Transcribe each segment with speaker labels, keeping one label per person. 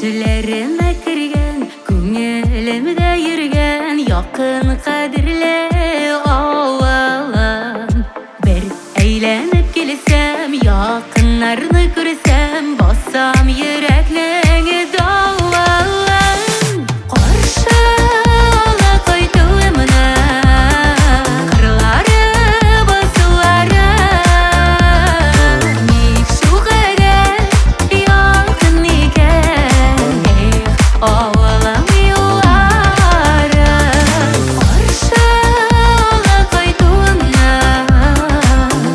Speaker 1: Түзлеріме кірген, көңілімде жүрген, якын қадірлі ауалым. Бір әйленіп келсем, якынларны көрсем, басам йөрәкнең дауалым. Қаршы ала кайтуымны, қырлары басулары, ник шу кадәр якын икән, авылым юллары. Қаршы ала кайтуымны,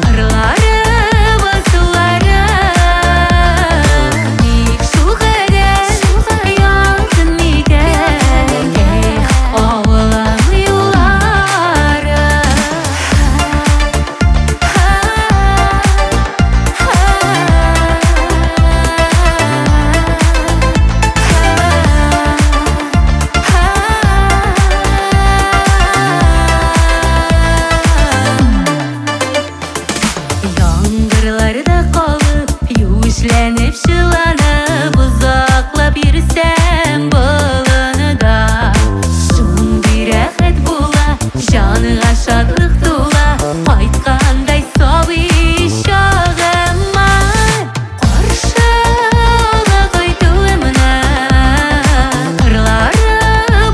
Speaker 1: қырлары басулары, ник шу кадәр якын икән, авылым юллары. Яңгырларда калып, юешләнеп чыланып, узаклап йөрсәм болыныда, шундый рәхәт була, җаныга шатлык тула, кайткандай сабый чагыма. Каршы ала кайтуымны, кырлары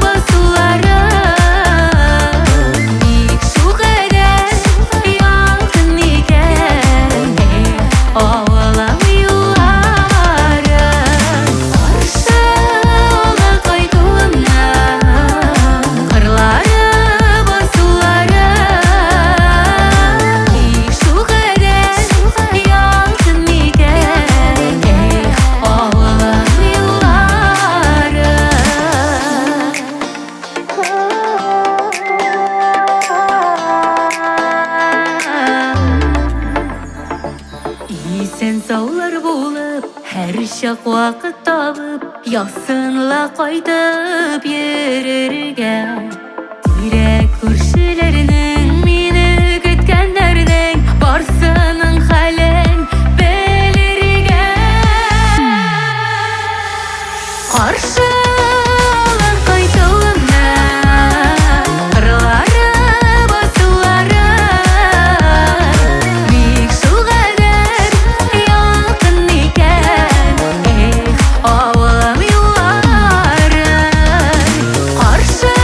Speaker 1: басулары, ник шу кадәр якын икән, авылым юллары. Каршы ала кайтуымны, кырлары басулары, ник шу кадәр якын икән, авылым юллары. Исән саулар булып, һәр чак вакыт табып, ясынла кайтып йөрергә. Тирәк күршеләрнең, мине көткәннәрнең, барсының хәлен белергә. Каршы ала кайтуымны, кырлары басулары, ник шу кадәр якын икән, авылым юллары. Каршы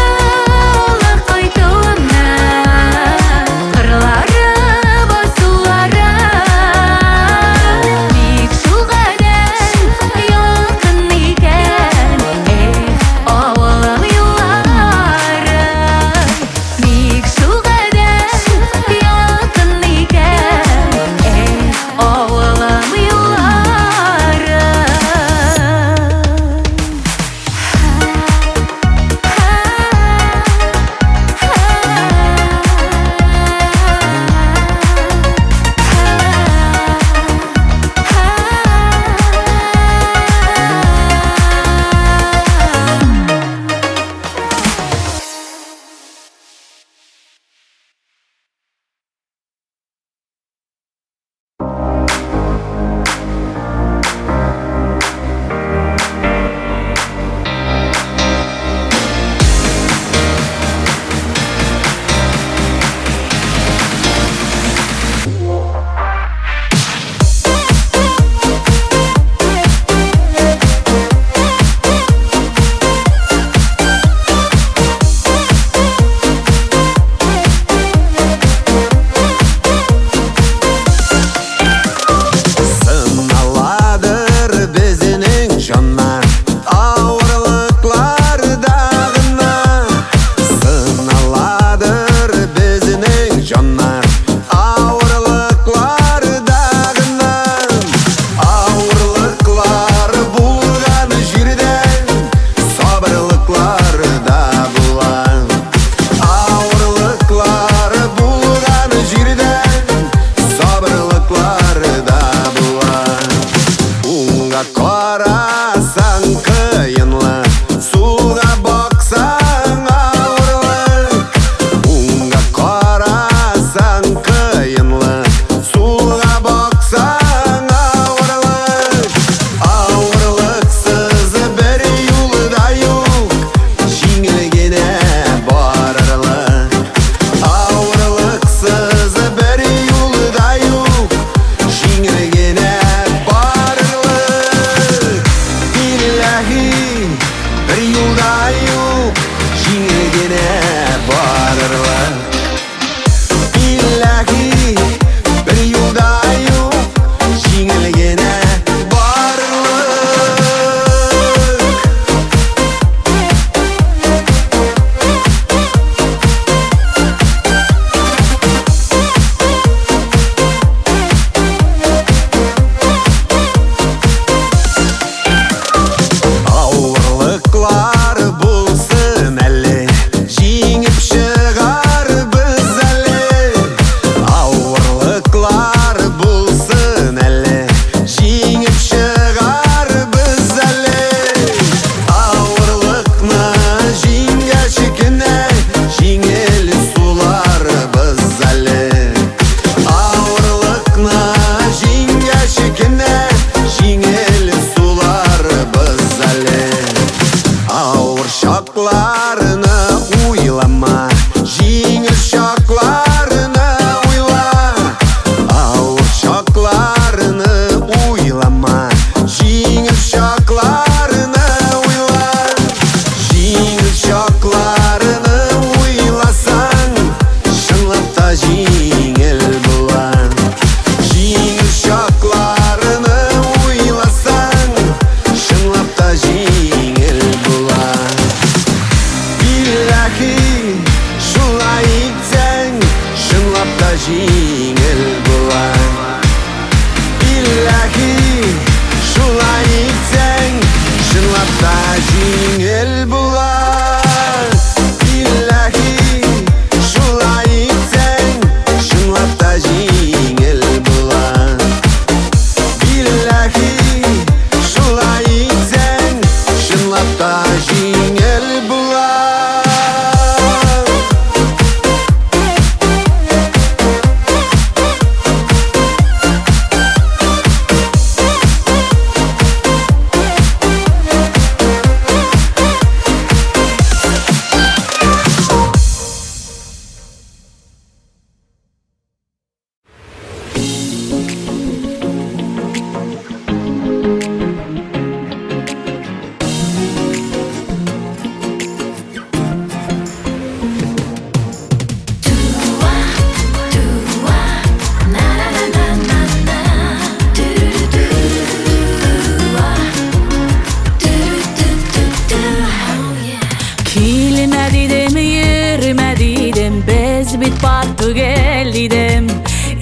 Speaker 2: bak tugel dedim.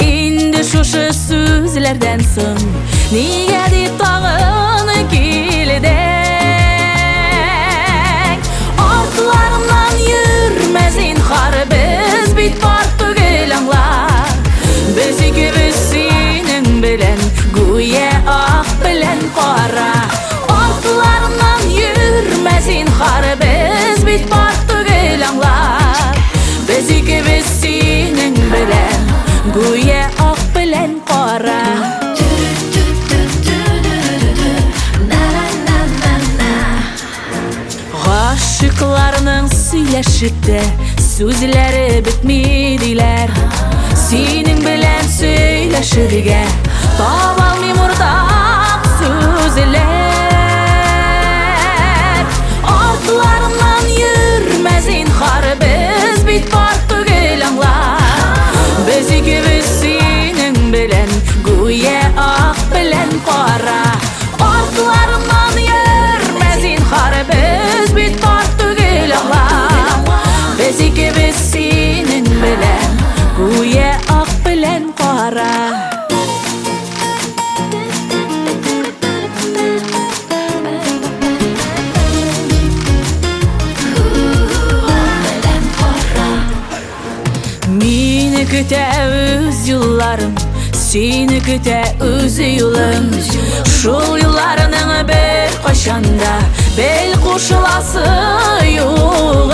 Speaker 2: Indi şuşu sözlerden soň niga dip tagını kilidek. Artlarından yürme zinhar, biz bit bak tugel anlar. Biz ikimiz senin bilen güye ak bilen qara. Artlarından yürme zinhar, biz bit bak tugel anlar. Biz ikimiz senin bilen güye ak bilen qara. Aşıklarının söyleşip de sözleri bitmediler. Senin bilen söyleşirge tavalmayım ortak sözler. Artlarından yürme zinhar, biz bit bak tugel anlar. Biz ikimiz senin bilen güye ak bilen qara. Artlarından yürme zinhar, biz bit bak tugel anlar. Biz ikimiz senin bilen güye ak bilen qara. Meni küte öz yıllarım, seni küte öz yılım. Şol yıllarının bir qaşanda bel qoşulası yoğun.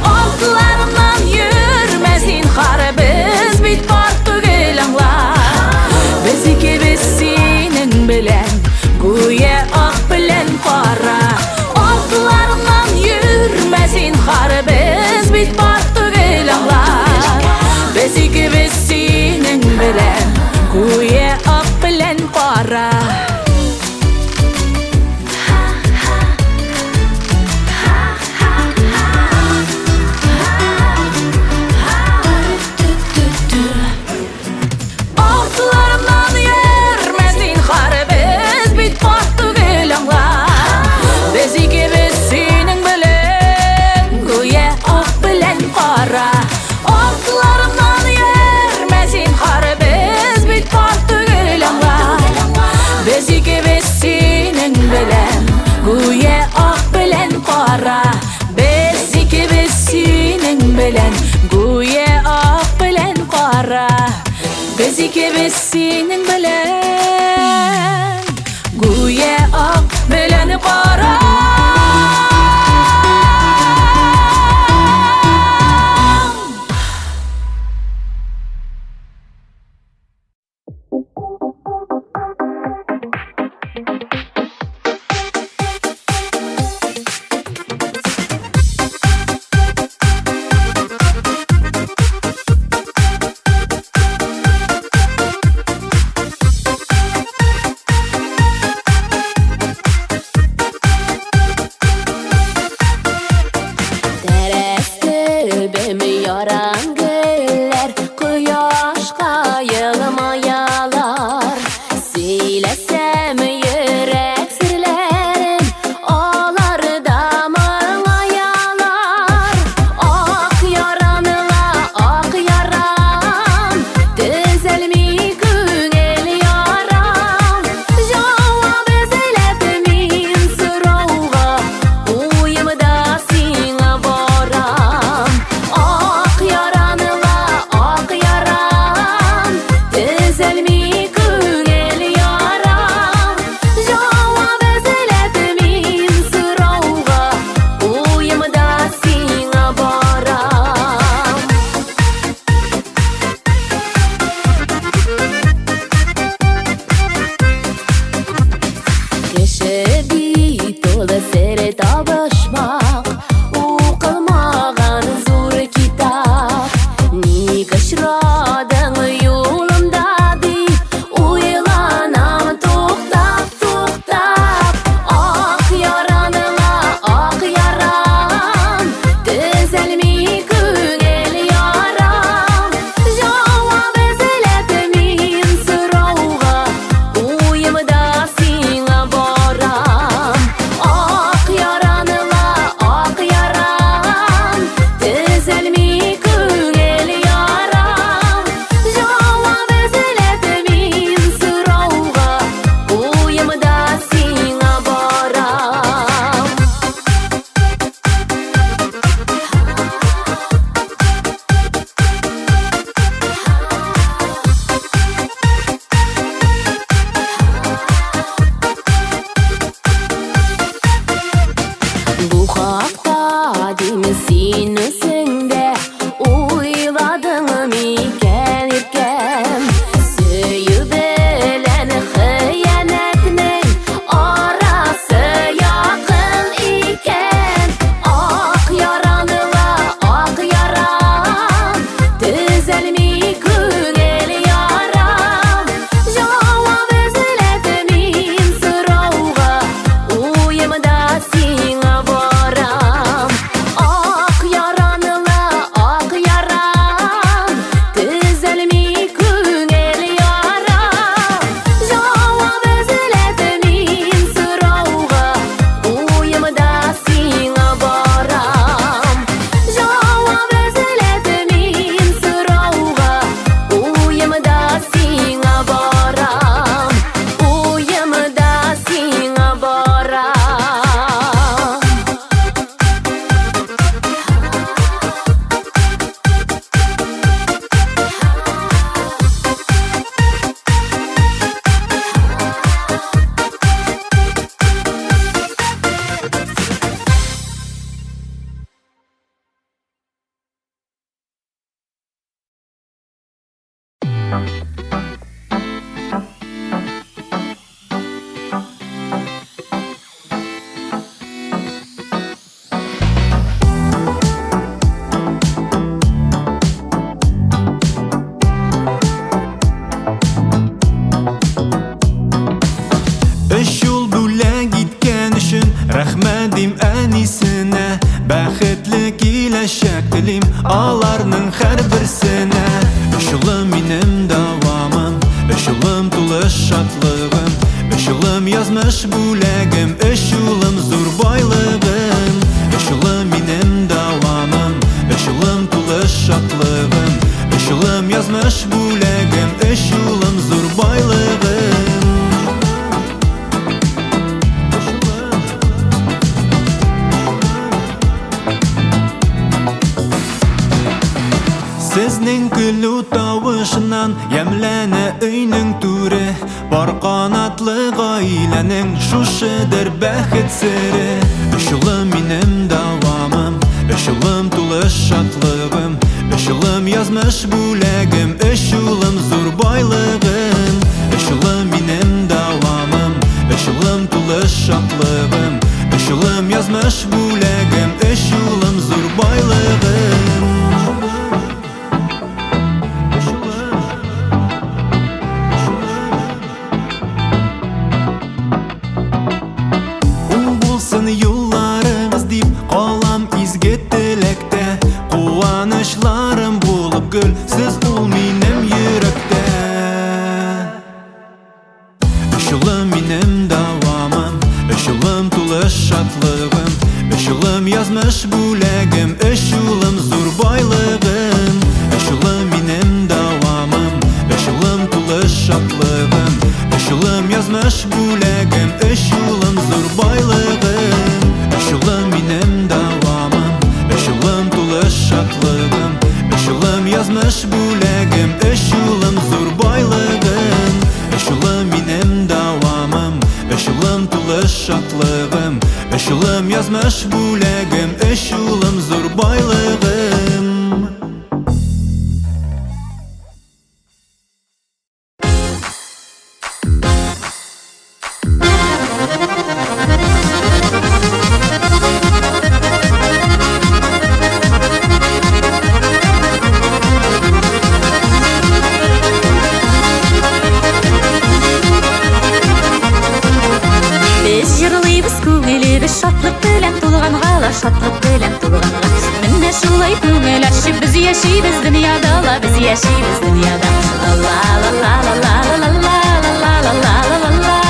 Speaker 2: Altlarından yürme zinhar, biz bit bak tugel anlar. Biz ikimiz senin bilen güye ak bilen qara. Altlarından yürme zinhar, biz bit bak tugel anlar. Biz ikimiz senin bilen güye ak bilen qara. Altlarından yürme zinhar, biz bit bak tugel anlar. Biz ikimiz senin bilen güye ak bilen qara. Altlarından yürme zinhar, biz bit bak tugel anlar. Biz ikimiz senin bilen güye ak bilen qara. Biz ikimiz senin bilen güye ak bilen qara. Biz ikimiz senin bilen güye ak bilen qara.
Speaker 3: киләчәк телим аларның һәрберсенә. Өч елым минем дәвамым, өч елым тулы шатлыгым, өч елым язмыш бүләгем, өч елым зур байлыгым. Өч елым минем дәвамым, өч елым тулы шатлыгым, өч елым язмыш бүләгем, өч елым зур байлыгым. Сезнең көлү тавышынан ямләнә өйнең түре, бар канатлы гаиләнең шушыдыр бәхет сере. Өч елым минем дәвамым, өч елым тулы шатлыгым, өч елым язмыш бүләгем, өч елым зур байлыгым. Өч елым минем дәвамым, өч елым тулы шатлыгым, өч елым язмыш бүләгем, өч елым зур байлыгым. Юлларыңыз дип калам изге теләктә, куанычларым булып гөл, сез ул минем йөрәктә. Өч елым минем дәвамым, өч елым тулы шатлыгым, өч елым язмыш бүләгем, өч елым зур байлыгым. Өч елым минем дәвамым, өч елым тулы шатлыгым, өч елым язмыш бүләгем, өч елым зур байлыгым. Өч елым минем дәвамым, өч елым тулы шатлыгым, өч елым язмыш бүләгем, өч елым зур байлыгым. Өч елым минем дәвамым, өч елым тулы шатлыгым, өч елым язмыш бүләгем, өч елым зур байлыгым.
Speaker 2: Шатлык белән тулганга, шатлык белән тулганга. Менә шулай күңел ачып без яшибез дөньяда, без яшибез дөньяда. Ла ла ла ла ла ла ла ла ла ла ла ла ла ла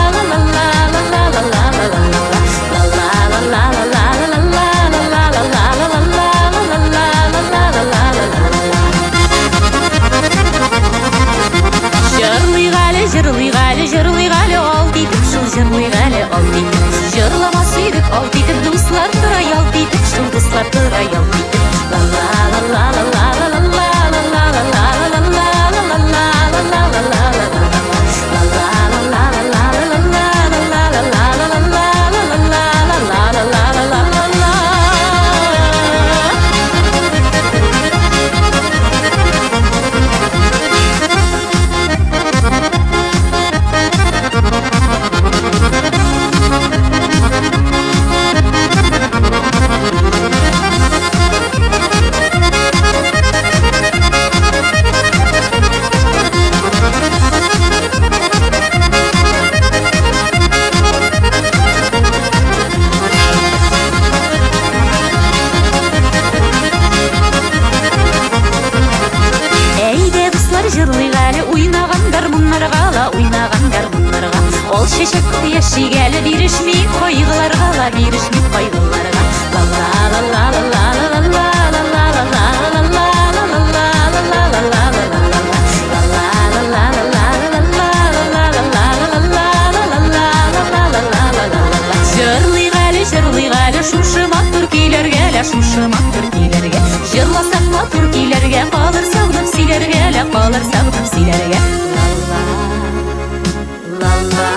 Speaker 2: Җырлый гали ал дидек, шул җырлый гали ал дидек. Җырламас идек ал дидек, дуслар тора ял дидек, шул дуслар тора ял дидек. Ла ла ла ла ла ла ла ла ла ла ла ла ла ла ла ла Ол шешек яшигәле бирешми кайгыларга ла бирешми кайгыларга. Ла ла ла ла ла ла ла ла ла ла җырлый гали шушы матур көйләргә, шушы матур көйләргә. Җырласак матур көйләргә, калыр сагынып сөйләргә, калыр сагынып сөйләргә. Ла ла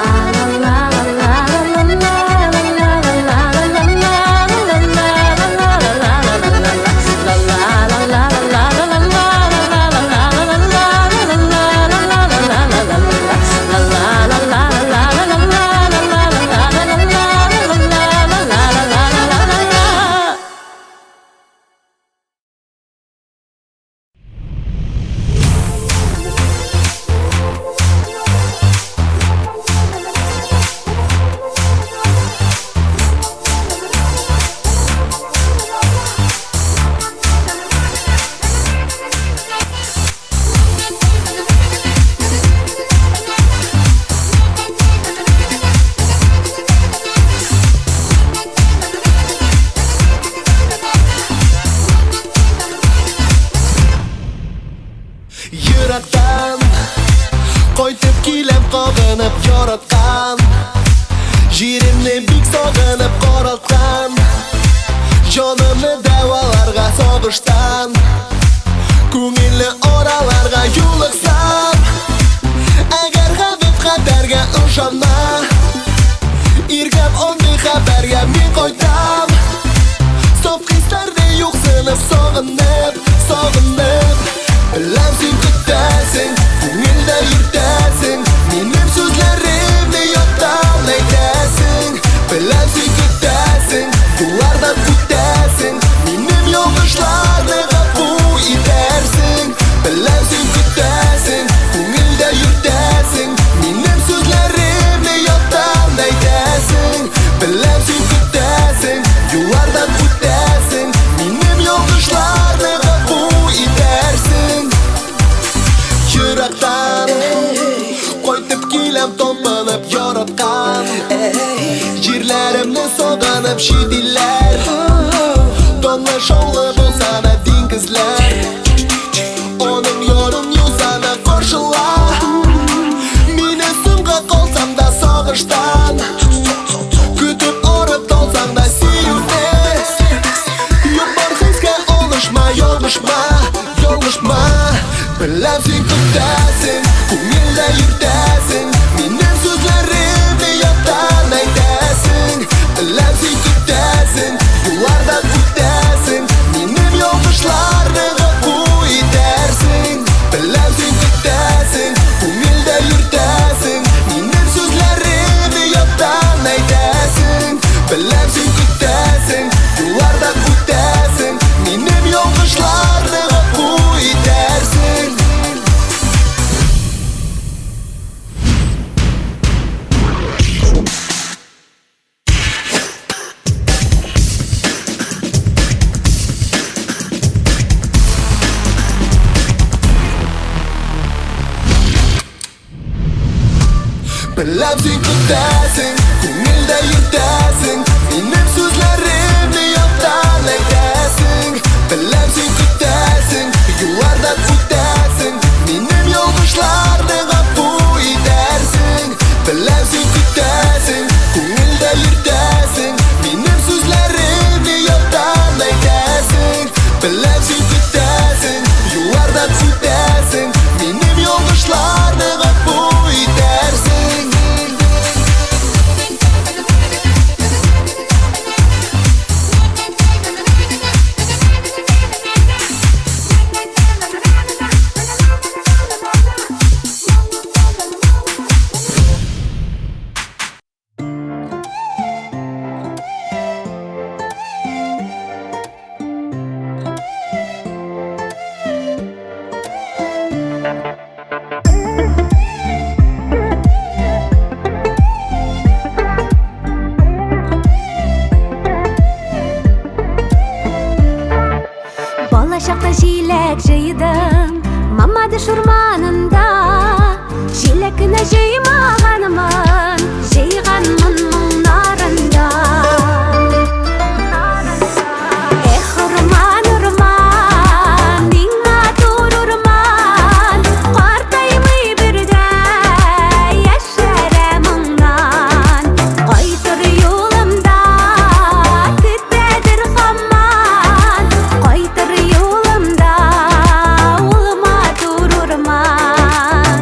Speaker 4: Koytib kilem kog'inib yaratgan Yerimni bik sog'inib qaraltgan Jonimni davalarga sog'ishdan Ko'ngilli oralarga yo'liqsam Agar habib xatarga ishonma Irgab onday xabarga men qo'ytam Sof hislarni yo'qsinib sog'inib, sog'inib Bilam sen kutasin, ko'ngilda yurtasin Menim so'zlarimni yoddan aytasin Bilam sen kutasin, yo'llardan o'tasin Menim yo'g'ishlarni g'afu etarsin Bilam sen kutasin, ko'ngilda yurtasin Menim so'zlarimni yoddan aytasin Bilam sen kutasin, yo'llardan o'tasin Menim yo'g'ishlarni g'afu etarsin Yurakdan qo'ytib kelem to'planib yaratgan Yerlarimni sog'inib shidillar Donlar shovli bo'lsana dengizlar Onim yorim yo'sana qarshilar Meni sumga qolsam-da sog'ishdan Kutib orib tolsam-da sevuvni Yo'q bor hisga olishma, yolg'ishma, yolg'ishma Bilam sen kutasin, ko'ngilda yurtasin Menim so'zlarimni yoddan aytasin Bilam sen kutasin, yo'llardan o'tasin Menim yo'g'ishlarni g'afu etarsin Bilam sen kutasin, ko'ngilda yurtasin Menim so'zlarimni yoddan aytasin Bilam sen kutasin, yo'llardan o'tasin Menim yo'g'ishlarni g'afu etarsin Bilam sen kutasin, ko'ngilda yurtasin Menim so'zlarimni yoddan aytasin Bilam sen kutasin, yo'llardan o'tasin Menim yo'g'ishlarni g'afu etarsin Bilam sen kutasin, ko'ngilda yurtasin Menim so'zlarimni yoddan aytasin Bilam sen kutasin, yo'llardan o'tasin Menim yo'g'ishlarni g'afu etarsin
Speaker 1: Бала шақта жилек жыйдым Мамады шурманында Жилекіне жыймағанымын Жыйғанмын мұңнарында Эх, урман, урман Миңа тур урман Қартаймый бірдей Яшәрем мұңнан Қайтыр юлымда Күтәдір қаман Қайтыр юлымда Улыма тур урман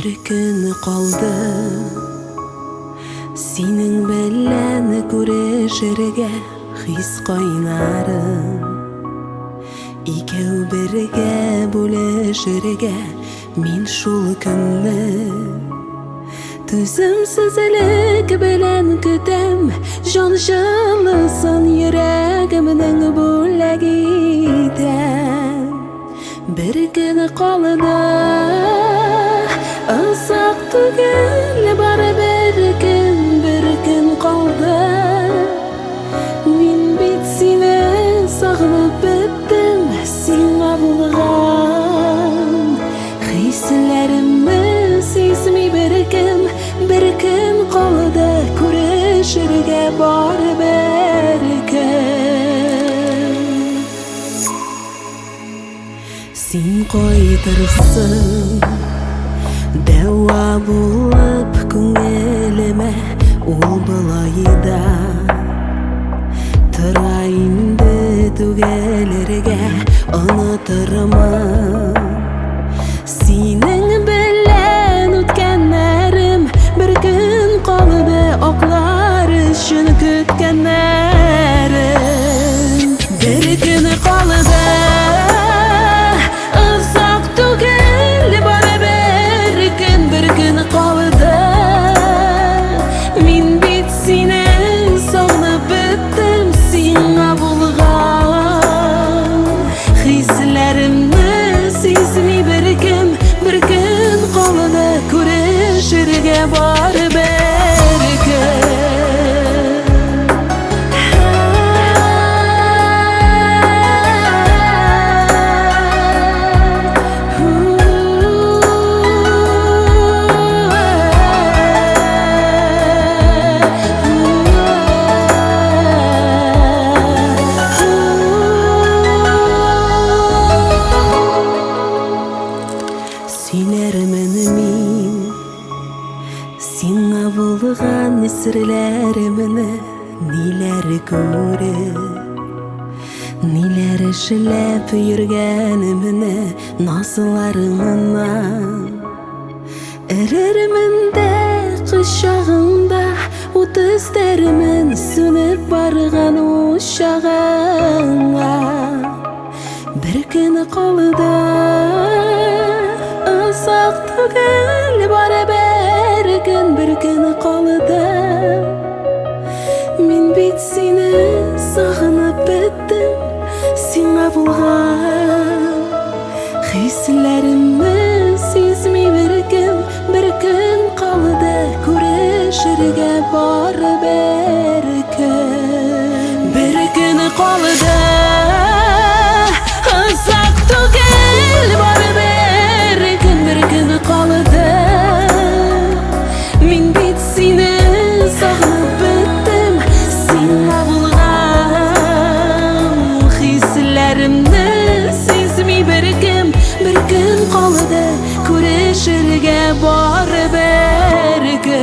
Speaker 5: Bir gün kaldı senin bellen күрешерге his kaynarım İkew birge бүлешерге min şul künni Tüzümsizlik bilen kütem Jan jılısın yüreğimnin büllegiden Bir gün kaldı Isak tügel bari bir gün kaldı Min bit seni sağlıp bittim Sina bulgan Hislerimni sezmi bir gün kaldı Күрешерге bari bir gün Sen koydırsın Dewa bulup көңеліме Ул былайда Тырайынды түгелерге Unutırmın Senin bilen ötkenlerim Bir gün kaldı oklar üçün kütkenlerim Bir gün kaldı Uzak tügel bari bir gün kaldı Min bit seni sağlıp bittim Sina bulgan Hislerimni sezmi bir gün kaldı Күрешерге bari bir gün Сиңа булган серләремне ниләр күреп Ниләр эшләп йөргәнемне назларыңнан Эрермен дә кочагыңда ут эзләремен сүнеп барган учагыңа Bir gün kaldı Uzak tügel bari bir gün kaldı Min bit seni sağınıp bittim Sina bulgan Hislerimni sezmi bir gün kaldı Күрешерге bari bir gün kaldı Uzak tügel bari bir gün kaldı Min bit seni sağlıp bittim Sina bulgan Hislerimni sezmi bir gün kaldı Күрешерге bari bir gün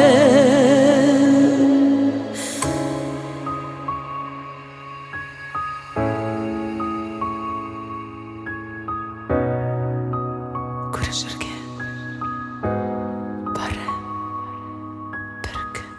Speaker 5: Күрешерге bari bir gün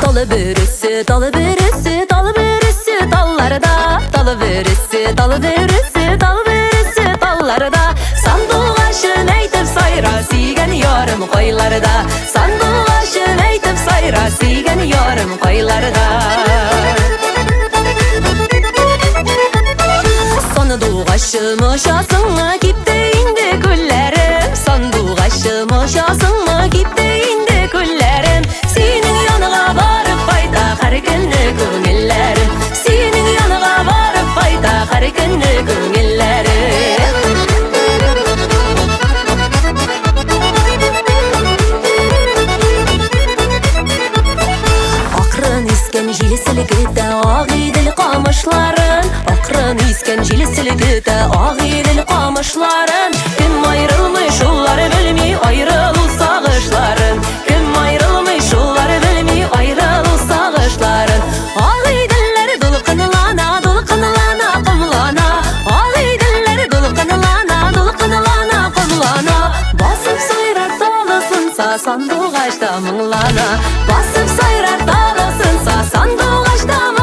Speaker 2: Dalı bürüsü, dalı bürüsü, dalı bürüsü dallarda Dalı bürüsü, dalı bürüsü, dalı bürüsü dallarda Sandıqaşın eytip sayra siygen yarım koylarda Sandıqaşın eytip sayra siygen yarım koylarda Sandıqaşım uşasınla gipti indi güllerim Sandıqaşım uşasınla gipti indi güllerim Senin yanına varıp fayda her günlü gönüllerim Senin yanına varıp fayda her günlü gönüllerim Akrın isken jili silgide ağidil kamışların
Speaker 5: Akırın isken jili silgide Ağidil qamışların Kim ayrılmış onları bilmi ayrılıl sağışların Kim ayrılmış onları bilmi ayrılıl sağışların Ağidilleri dulqınlana dulqınlana qımlana Ağidilleri dulqınlana dulqınlana qımlana Basıp sayrar dağlasınsa sandıqaşda mınlana Basıp sayrar dağlasınsa sandıqaşda mınlana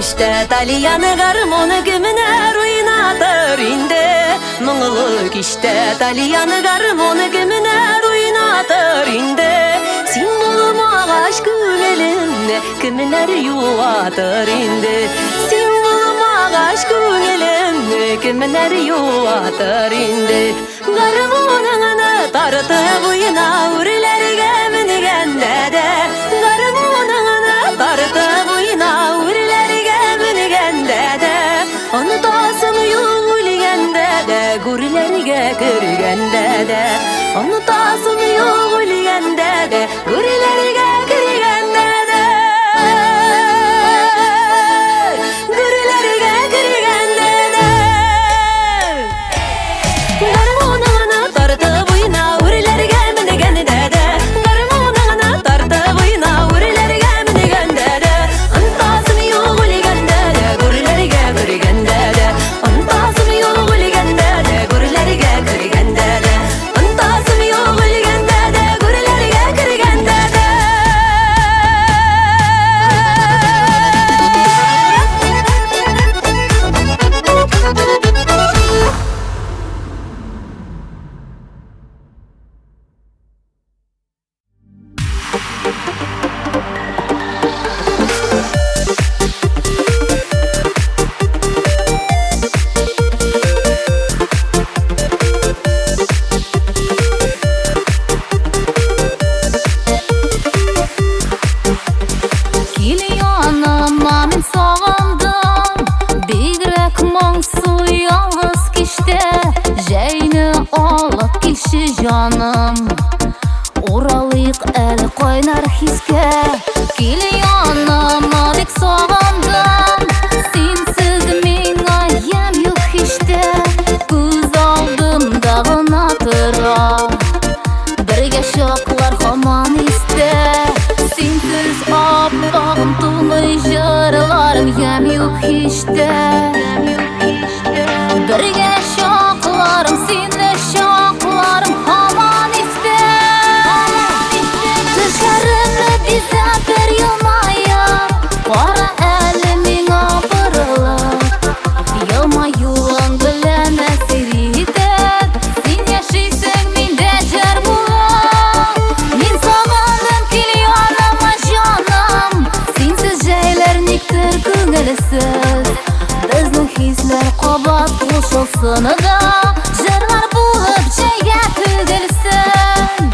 Speaker 5: İşte Dalyanı garmonu gümüner oynatır indi Mıngılık işte Dalyanı garmonu gümüner oynatır indi Sin bulum ağaç günelimne gümüner yuvatır indi Sin bulum ağaç günelimne gümüner yuvatır indi Garmonunu tartıp oyna urilerge minigende de Garmonunu tartıp oyna Onu tasım yok üligende de Gurilerge kırgende de Onu tasım yok üligende de Gurilerge kırgende de Gurilerge kırgende de Garmonunu tartıp oyna Urilerge minigende de Garmonunu tartıp oyna Urilerge minigende de Onu tasım yok üligende de Gurilerge kırgende Canım Oralık el koynar hiske Kili yanıma dik soğandım Sensiz mine yem yok işte Göz aldım dağına tıra Birge şoklar haman iste Sensiz abbağım tuğuy jırlarım yem yok işte Birge şoklarım senle şoklarım haman iste Dışarını bize bir yılmaya Kara elimin abırılıp Yılma yılın bilene siridet Sen yaşaysın minde jarmuğum Min sağalım kiliyonama canım Sensiz jeyler niktir küngelisiz Bizning hisler qobat qo'shilsin da Jırlar bo'lib jayga to'gilsin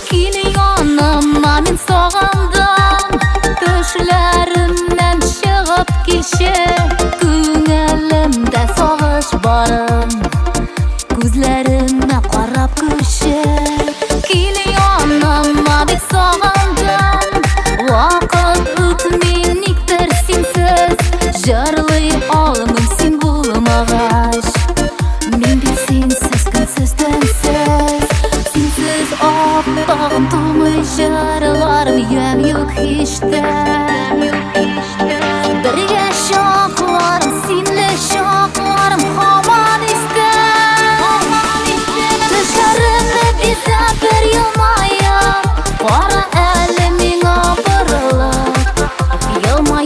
Speaker 5: Kili yonimma men sog'indim Tushlarimdan chiqib kelshi Ko'nglimda sog'ish borim Ko'zlarimga qarab ko'rshi Kili yonimma bek sog'indim Vaqt o'tmay nikdir sensiz Jırlay olmim sen bo'lmag'ach Men bir sensiz kunsiz tunsiz Sensiz obbağım to'may jırlarim yem yok işte Birge şoklarım senle şoklarım haman iste Dışarını bize bir yılmaya Kara elimin abırılıp Yılma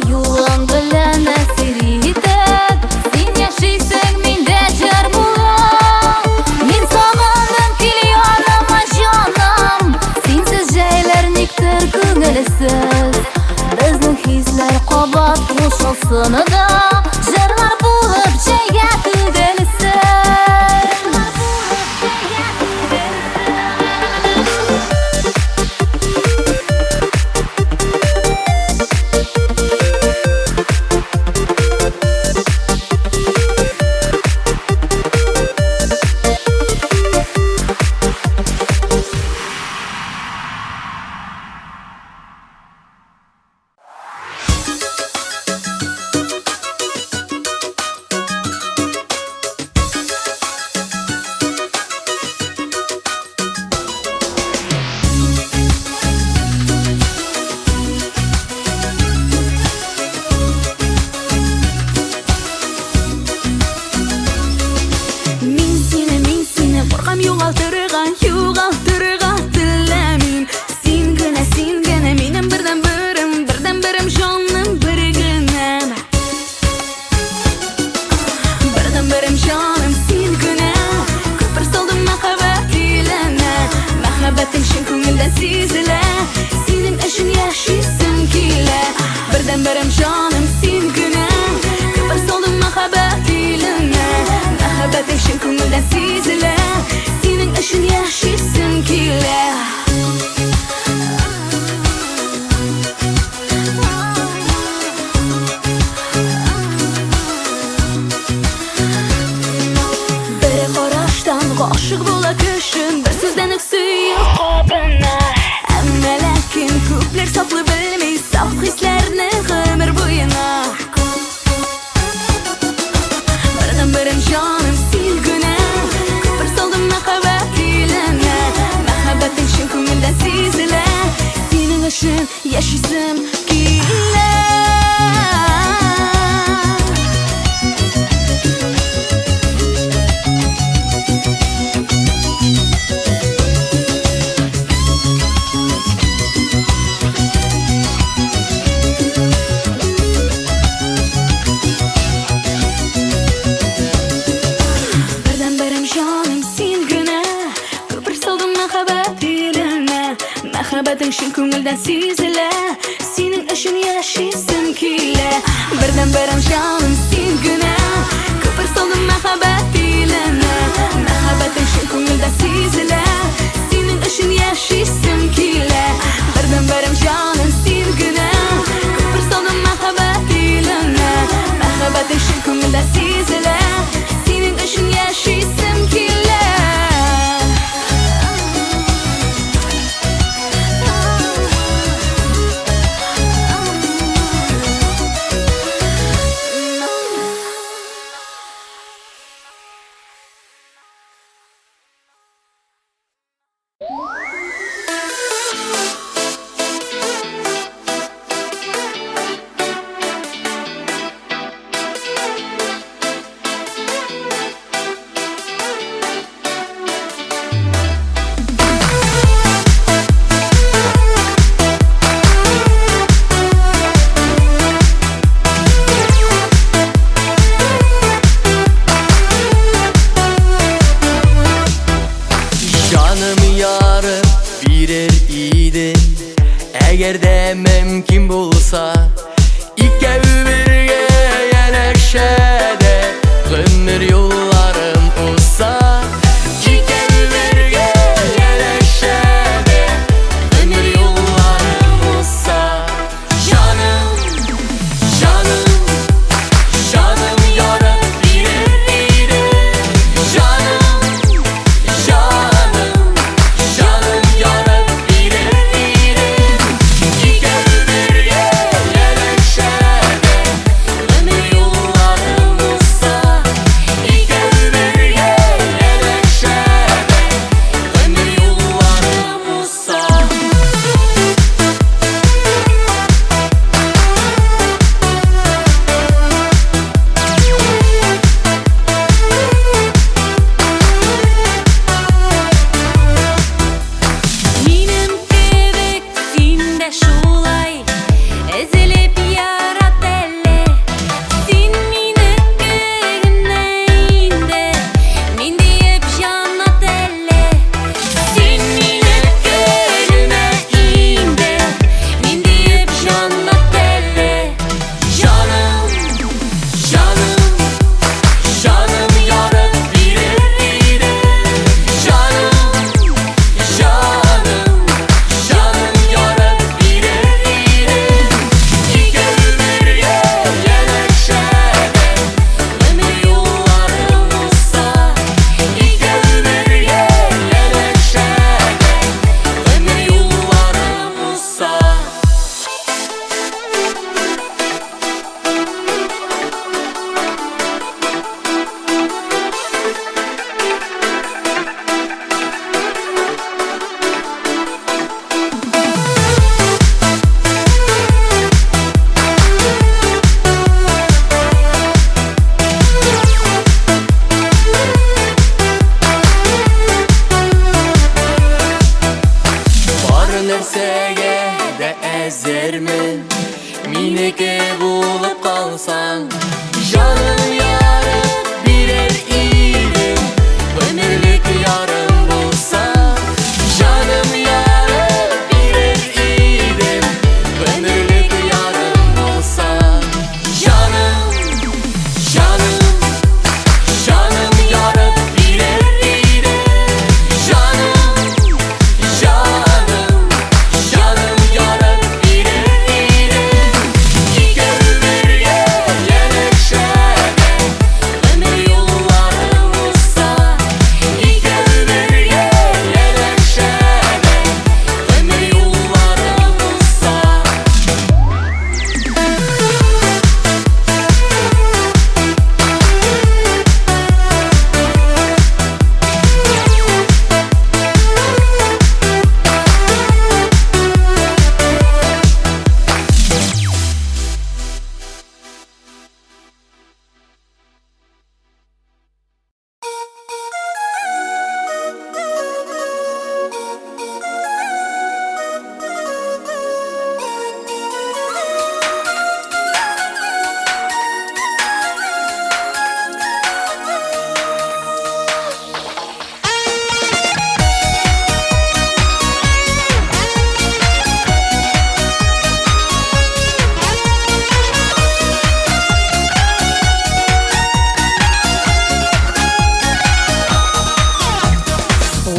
Speaker 2: Алтыныда жырлар булып чәйгә төгелсә.
Speaker 1: Min seni qorqam yo'g'altirgan tilamim. Sen gana menim birdan birim jonim birgina. Birdan birim jonim sen gana. Ko'pir soldim muhabbat ilana. Muhabbating shin ko'ngildan sezila. Sening uchun yashaysim kela. Birdan birim jonim sen gana. Ko'pir soldim muhabbat ilana. Muhabbating shin ko'ngildan sezila. Sening uchun yashaysim kela. Bir qarashdan g'oshiq bo'la kishim, bir so'zdan suyib qopina. Ammo lekin ko'plar saqlab bilmay saf hislarni umr bo'yina. Birdan birim jonim sen guna. Ko'pir soldim muhabbat ilana. Muhabbating shin ko'ngildan sezila. Sening uchun yashaysim kela. Birdan birim jonim sen guna. Ko'pir soldim muhabbat ilana. Muhabbating shin ko'ngildan sezila. Sening uchun yashaysim kela. Birdan birim jonim sen guna. Ko'pir soldim muhabbat ilana. Muhabbating shin ko'ngildan sezila. Sening uchun yashaysim kela. Birdan birim jonim sen guna. Ko'pir soldim muhabbat ilana. Muhabbating shin ko'ngildan sezila. Sening uchun yashaysim kela.
Speaker 6: Eğer de mümkün bulsa İkkevi birge yanaşede Ömür yollarım olsa İkkevi birge yanaşede Ömür yollarım olsa Canım, canım, canım yarım biri Canım, canım, canım yarım biri İkkevi birge yanaşede Ömür yollarım olsa İkkevi нәрсәгә дә әзермен, минеке булып калсаң. Җаным ярым бирер идем, гомерлек ярым булса. Җаным ярым бирер идем, гомерлек ярым булса. Җаным, җаным, җаным ярым бирер идем. Җаным, җаным, җаным ярым бирер идем. Икәү бергә янәшәбез, гомер юлларым булса. Икәү бергә янәшәбез, гомер юлларым булса.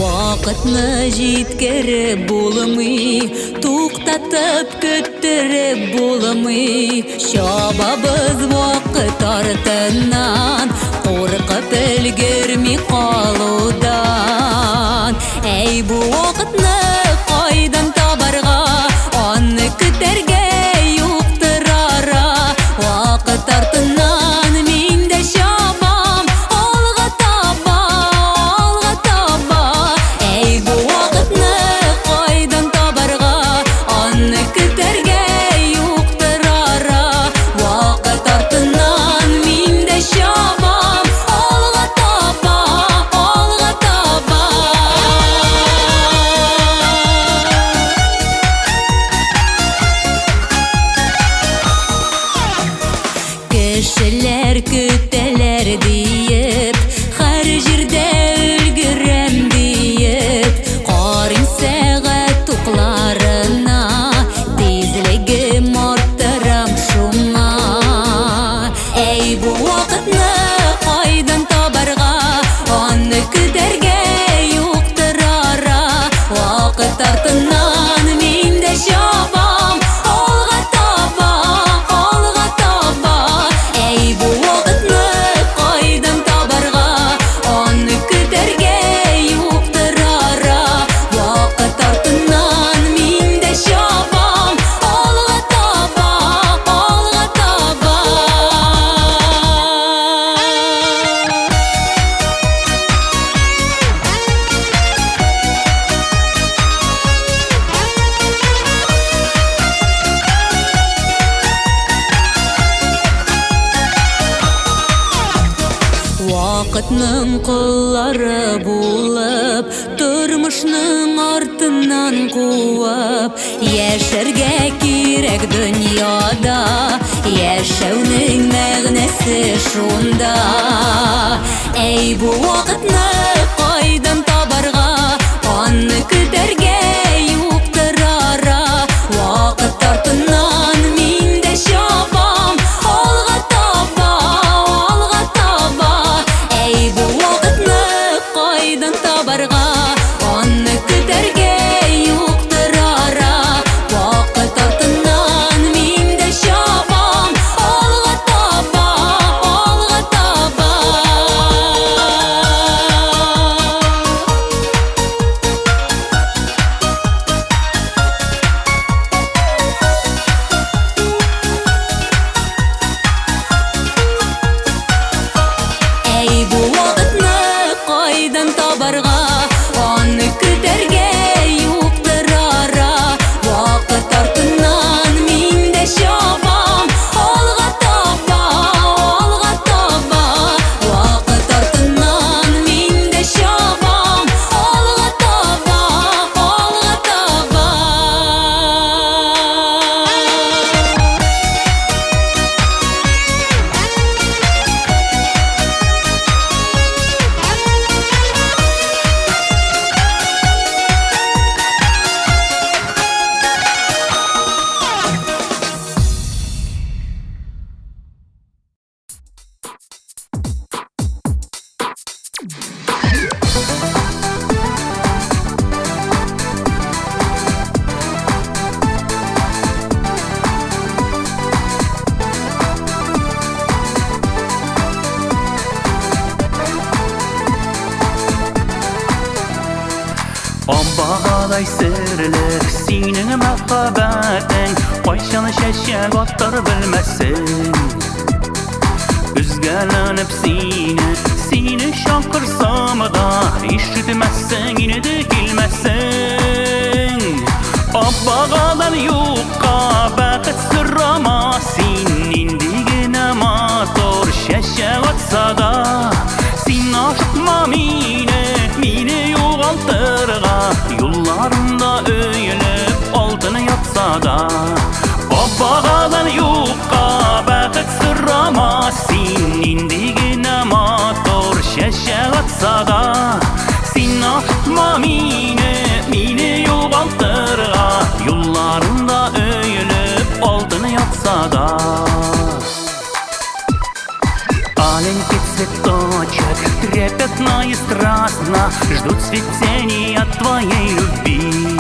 Speaker 2: Вакытны җиткереп булмый, туктатып көттереп булмый. Чабабыз вакыт артыннан, куркып өлгерми калудан. Әй, бу вакытны кайдан табарга, аны көтәргә юктыр ара. Вакыт артыннан мин дә чабам, алга таба, алга таба. Әй, бу вакытны кайдан табарга, аны көтәргә юктыр ара. Вакыт артыннан мин дә чабам, алга таба, алга таба. Кешеләр көтәләр диеп, һәр җирдә өлгерәм диеп. Карыйм сәгать тукларына, тизлегем арттырам шуңа. Әй, бу вакытны кайдан табарга, аны көтәргә юктыр ара. Вакыт артыннан мин дә чабам, алга таба, алга таба. Әй, бу вакытны кайдан табарга, аны көтәргә юктыр ара. Вакыт артыннан мин дә чабам, алга таба, алга таба. Вакытның куллары булып, тормышның артыннан куып. Яшәргә кирәк дөньяда, яшәүнең мәгънәсе шунда. Әй, бу вакытны кайдан табарга, аны көтәргә юктыр ара. Вакыт артыннан мин дә чабам, алга таба, алга таба. Әй, бу вакытны кайдан табарга, аны көтәргә юктыр ара. Вакыт артыннан мин дә чабам, алга таба, алга таба.
Speaker 7: Şunday sirlik senin muhabbetin Koyşanı şeşek otlar bilmesin Üzgelenip seni şankırsam da işitmezsen yine de gelmezsin Abbağadan yokka bakıt sırrama Sen indigine motor şeşek atsa da Sen aşıkma meni yoğaltırga Yollarında öylep altını yatsa da Abbağadan yokka bakıt sırrama Sen indigine motor şeşek atsa da Sen aşıkma meni yoğaltırga Yollarında öylep altını yatsa da Аленький цветочек трепет и страстно Ждут цветения твоей любви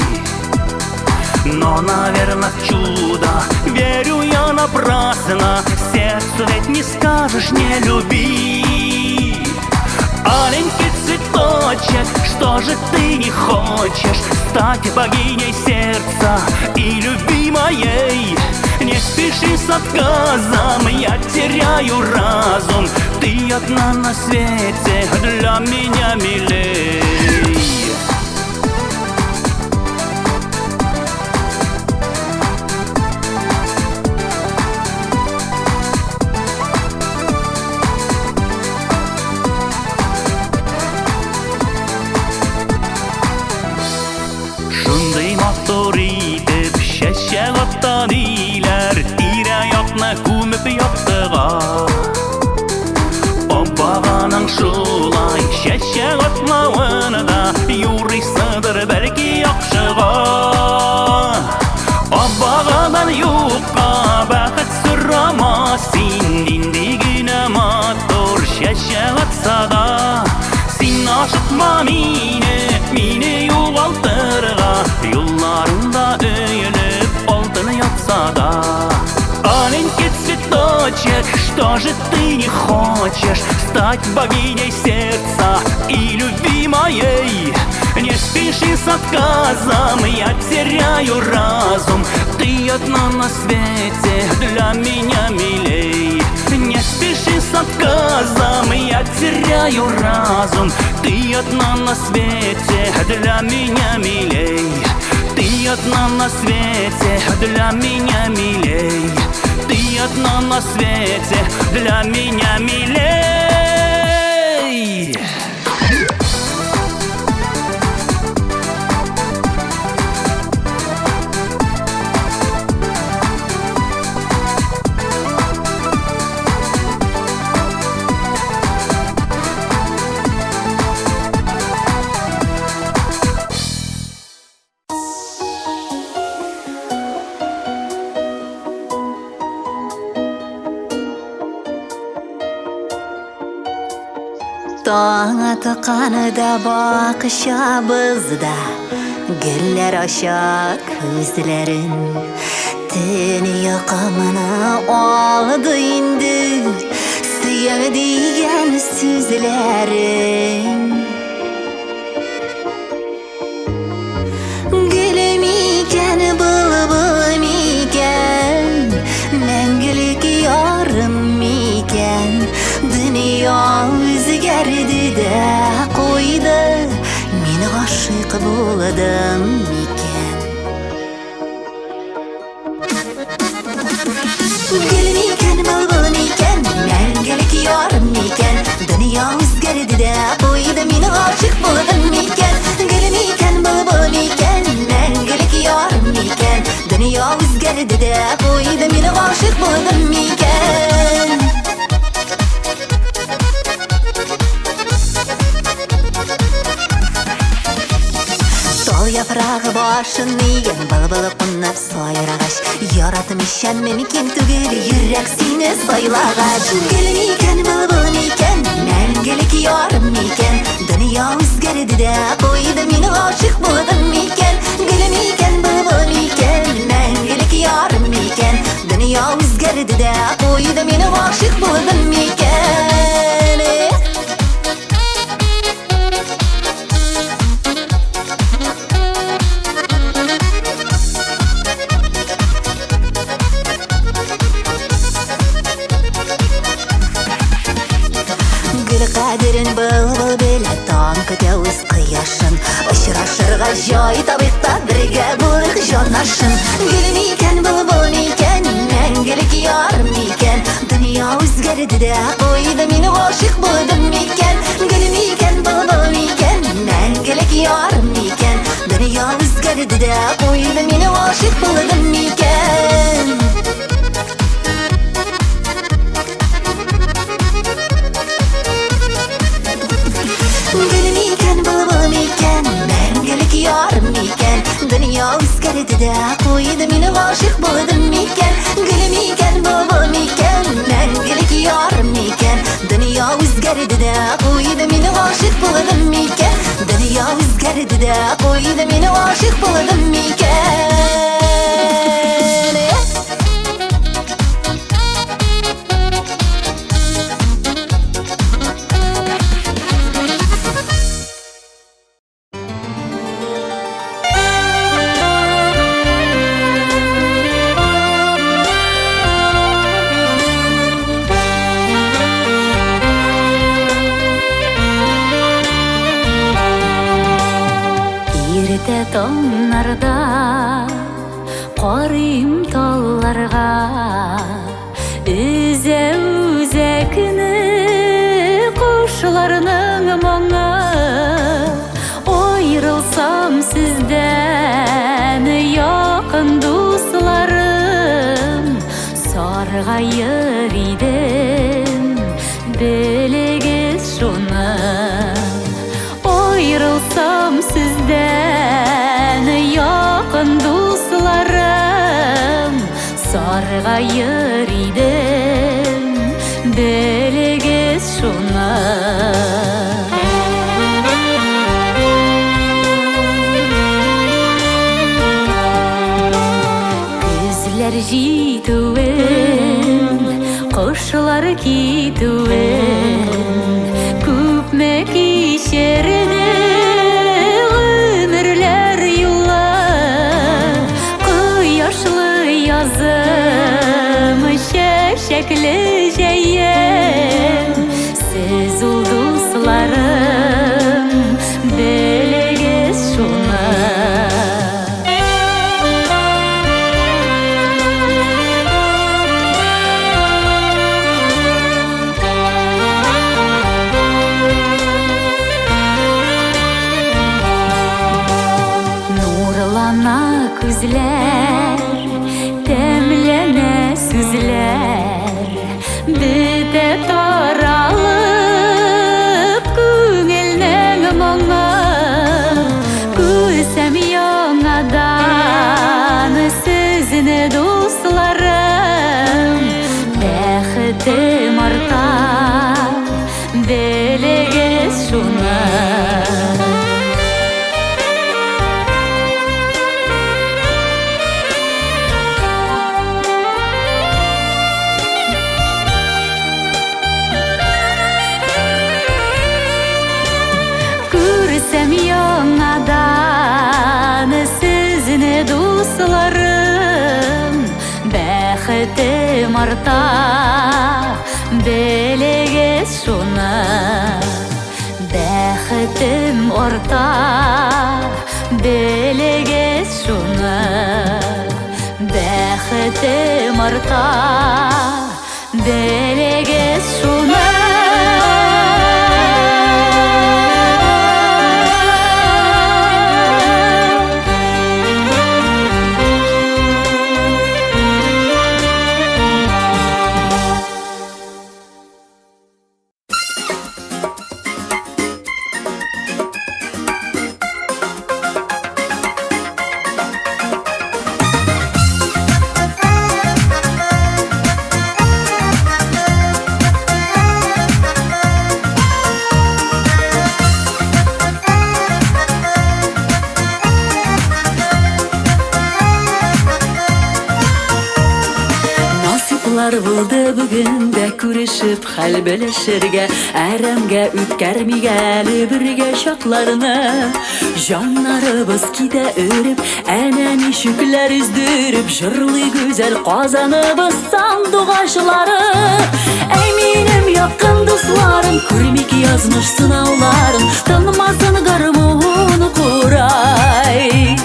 Speaker 7: Но, наверное, в чудо верю я напрасно Сердцу ведь не скажешь «не люби» Аленький цветочек, что же ты не хочешь Стать богиней сердца и любви моей Не спеши с отказом, я теряю разум Ты одна на свете, для меня милей Шундай матур итеп шәшәк атта диләр Тирә-якны күмеп яктыга Аббаганың шулай шәшәк атмавында Юрыйсыдыр бәлки яхшыга Аббагадан юкка бәхет сорама Син инде матур шәшәк атса да Син ашыкма мени югалтырга Yollarında öylep altını yatsa da Аленький цветочек, что же ты не хочешь Стать богиней сердца и любви моей Не спеши с отказом, я теряю разум Ты одна на свете, для меня милей Не спеши с отказом, я теряю разум Ты одна на свете, для меня милей Ты одна на свете, для меня милей Ты одна на свете, для меня милей
Speaker 5: Таң атқанida бақышабызда Гүлләр аша күзләрен Тәне яқамына алды инде Сөям дигән сүзләрен Гөлем икән, былбылым икән Мәңгелек ярым икән Dünya үзгәрде дә куйды Мин гашыйк булдым микән Гөлем икән, былбылым икән Мәңгелек ярым икән Dünya үзгәрде дә куйды Мин гашыйк булдым микән Гөлем икән, былбылым икән Мәңгелек ярым икән Dünya үзгәрде дә куйды Мин гашыйк булдым микән Япрагы башын иген Былбылы куннап сайрағаш Яратым ишән мөмкин түгел Йөрәк сине сайлагач Гөлем икән, былбылым икән Мәңгелек ярым икән Дөнья үзгәрде дә куйды Мин гашыйк булдым микән Гөлем икән, былбылым икән Мәңгелек ярым икән Дөнья үзгәрде дә куйды Мин гашыйк булдым микән Өз қияшын ұшырашырға жай табиқта бірге болық жанашын Гүл мекен, бұлбұл мекен, мәңгілік ярым мекен Дүния өзгерді де қойды, мен ғашық болдым мекен Гүл мекен, бұлбұл мекен, мәңгілік ярым мекен Дүния өзгерді де қойды, мен ғашық болдым мекен Yarım iken Dünya özgərdi də qoydu məni aşıq buldum iken Gülüm iken, babam iken Məngilik yarım iken Dünya özgərdi də qoydu məni aşıq buldum iken Dünya özgərdi də qoydu məni aşıq buldum iken
Speaker 2: Таңнарда қарым талларға Үзе күні құшыларының мұңы Ойрылсам сізден яқын дусларым Сарғайыр идім білегіз шуны Ойрылсам сізден яқын дусларым Сарғайыр идім білегіз шуны Күзлер жетуін, құшылар кетуін Көп ме кешерді өмірлер юлы Құяшлы язым шәшәклі жәйім Сіз ұл дусларым білегіз шуны Күзлер, тәмләнә сүзлер Біте таралып күңелнең мұңы Күсәм яңадан сөзіне дусларым Бәхетім арта, білегіз шуны Күрсәм яңадан сөзіне дусларым Бәхетім арта, білегіз шуны Бәхетім арта, білегіз шуны Бәхетім арта, білегіз шуны
Speaker 5: Шанлар булды бүген дә күрешеп хәл белешергә, әрәмгә үткәрмигәле бергә чакларны. Җаннарыбыз китә өреп, әнә ничекләр издереп, җырлый гүзәл Казаныбыз сандугачлары. Әй минем якын дусларым, күрмик язмыш сынауларын, танымасын гармун курай.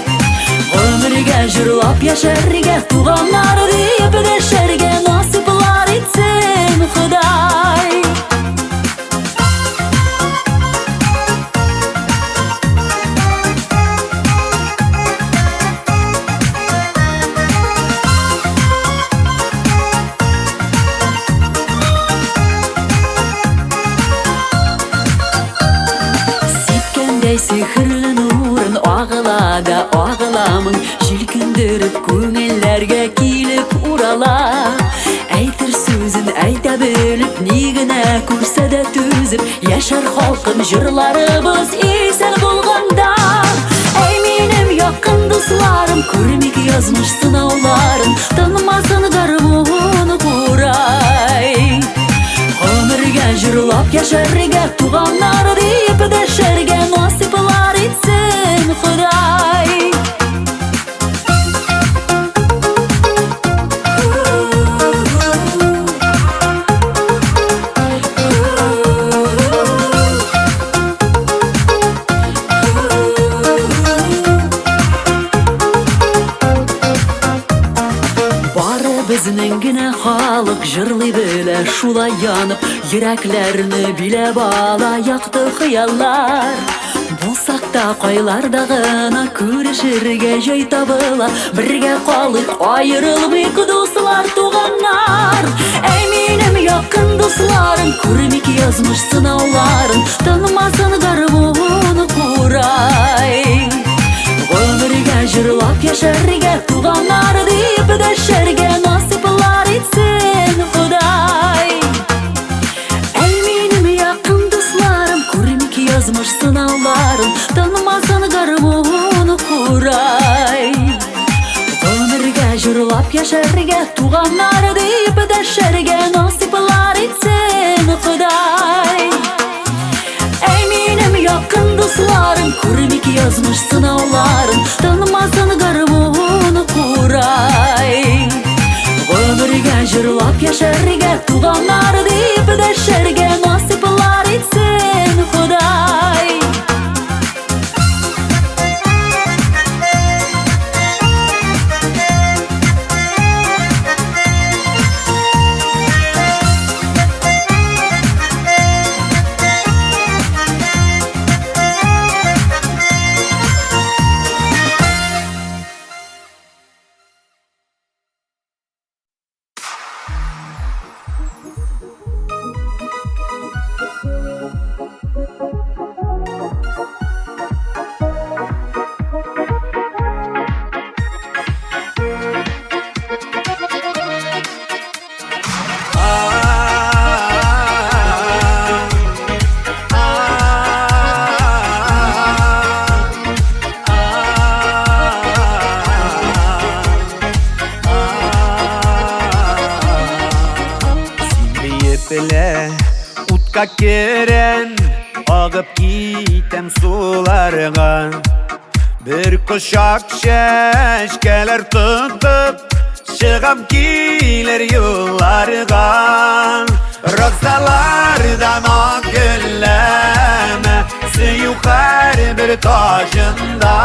Speaker 5: Ömürge jırlap yaşarge, tuğanlar deyip deşerge, nasiplar etsin Huday. Sitkendey sihirli nurun ağılada ağılamın, jilkindirip көңелләргә килеп урала. Әйтер сүзен әйтә белеп, нигенә күрсә дә түзеп, яшәр халкым җырларыбыз исән булганда. Әй минем якын дусларым, күрмик язмыш сынауларын, танымасын гармун курай. Ömürge jырлап яшәргә, туганнар дип дәшәргә, насиплар итсен Худай. Безнең генә халык җырлый белә, шулай янып, йөрәкләрне биләп ала якты хыяллар. Булсак та кайларда гына күрешергә җай табыла, бергә калыйк аерылмыйк дуслар, туганнар. Әй минем якын дусларым, күрмик язмыш сынауларын, танымасын гармун курай. Ömürge jырлап яшәргә, туганнар дип дәшәргә, насиплар итсен Худай. Әй минем якын дусларым, күрмик язмыш сынауларын, танымасын гармун курай. Ömürge jырлап яшәргә, туганнар дип дәшәргә, насиплар итсен Худай. Әй минем якын дусларым, күрмик язмыш сынауларын, танымасын гармун курай. Ömürge jырлап яшәргә, туганнар дип дәшәргә, насиплар итсен Худай.
Speaker 8: Утка керен, агып китем суларга. Бер кошак чәчкәләр тотып, чыгам килер юлларга. Розалардан ак гөлләмә, сөю һәрбер тажында.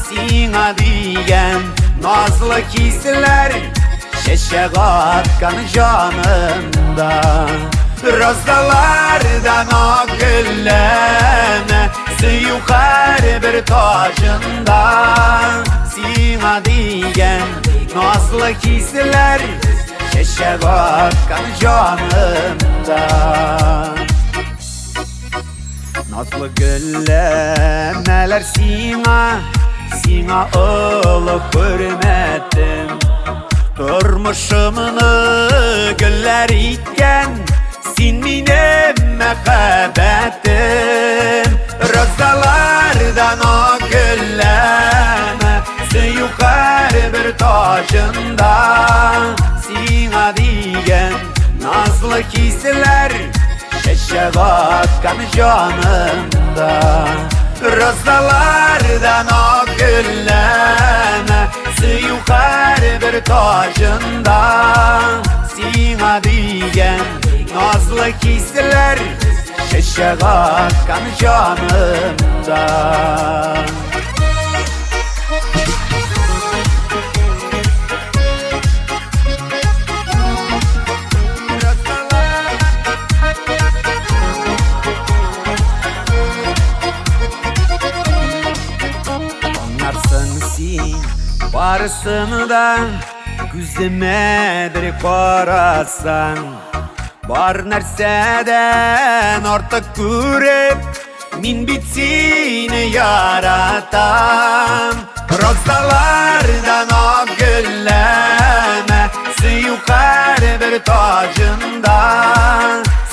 Speaker 8: Сиңа дигән назлы хисләр, чәчәк аткан җанымда. Розалардан ак гөлләмә, сөю һәрбер тажында. Сиңа дигән назлы хисләр, чәчәк аткан җанымда. Назлы гөлләмәләр сиңа олы хөрмәтем. Тормышымны гөлләр иткән, син минем мәхәббәтем. Розалардан ак гөлләмә, сөю һәрбер тажында. Sina diyen nazlı hisler Şeşe bakkan canımda Rızalardan o gülleme Suyu her bir tacında Sina diyen nazlı hisler Şeşe bakkan canımda Varsın da gözüme bir korasan Var nerseden ortak görüp Min bitsini yaratan Rozalardan o gülleme Suyu her bir tacında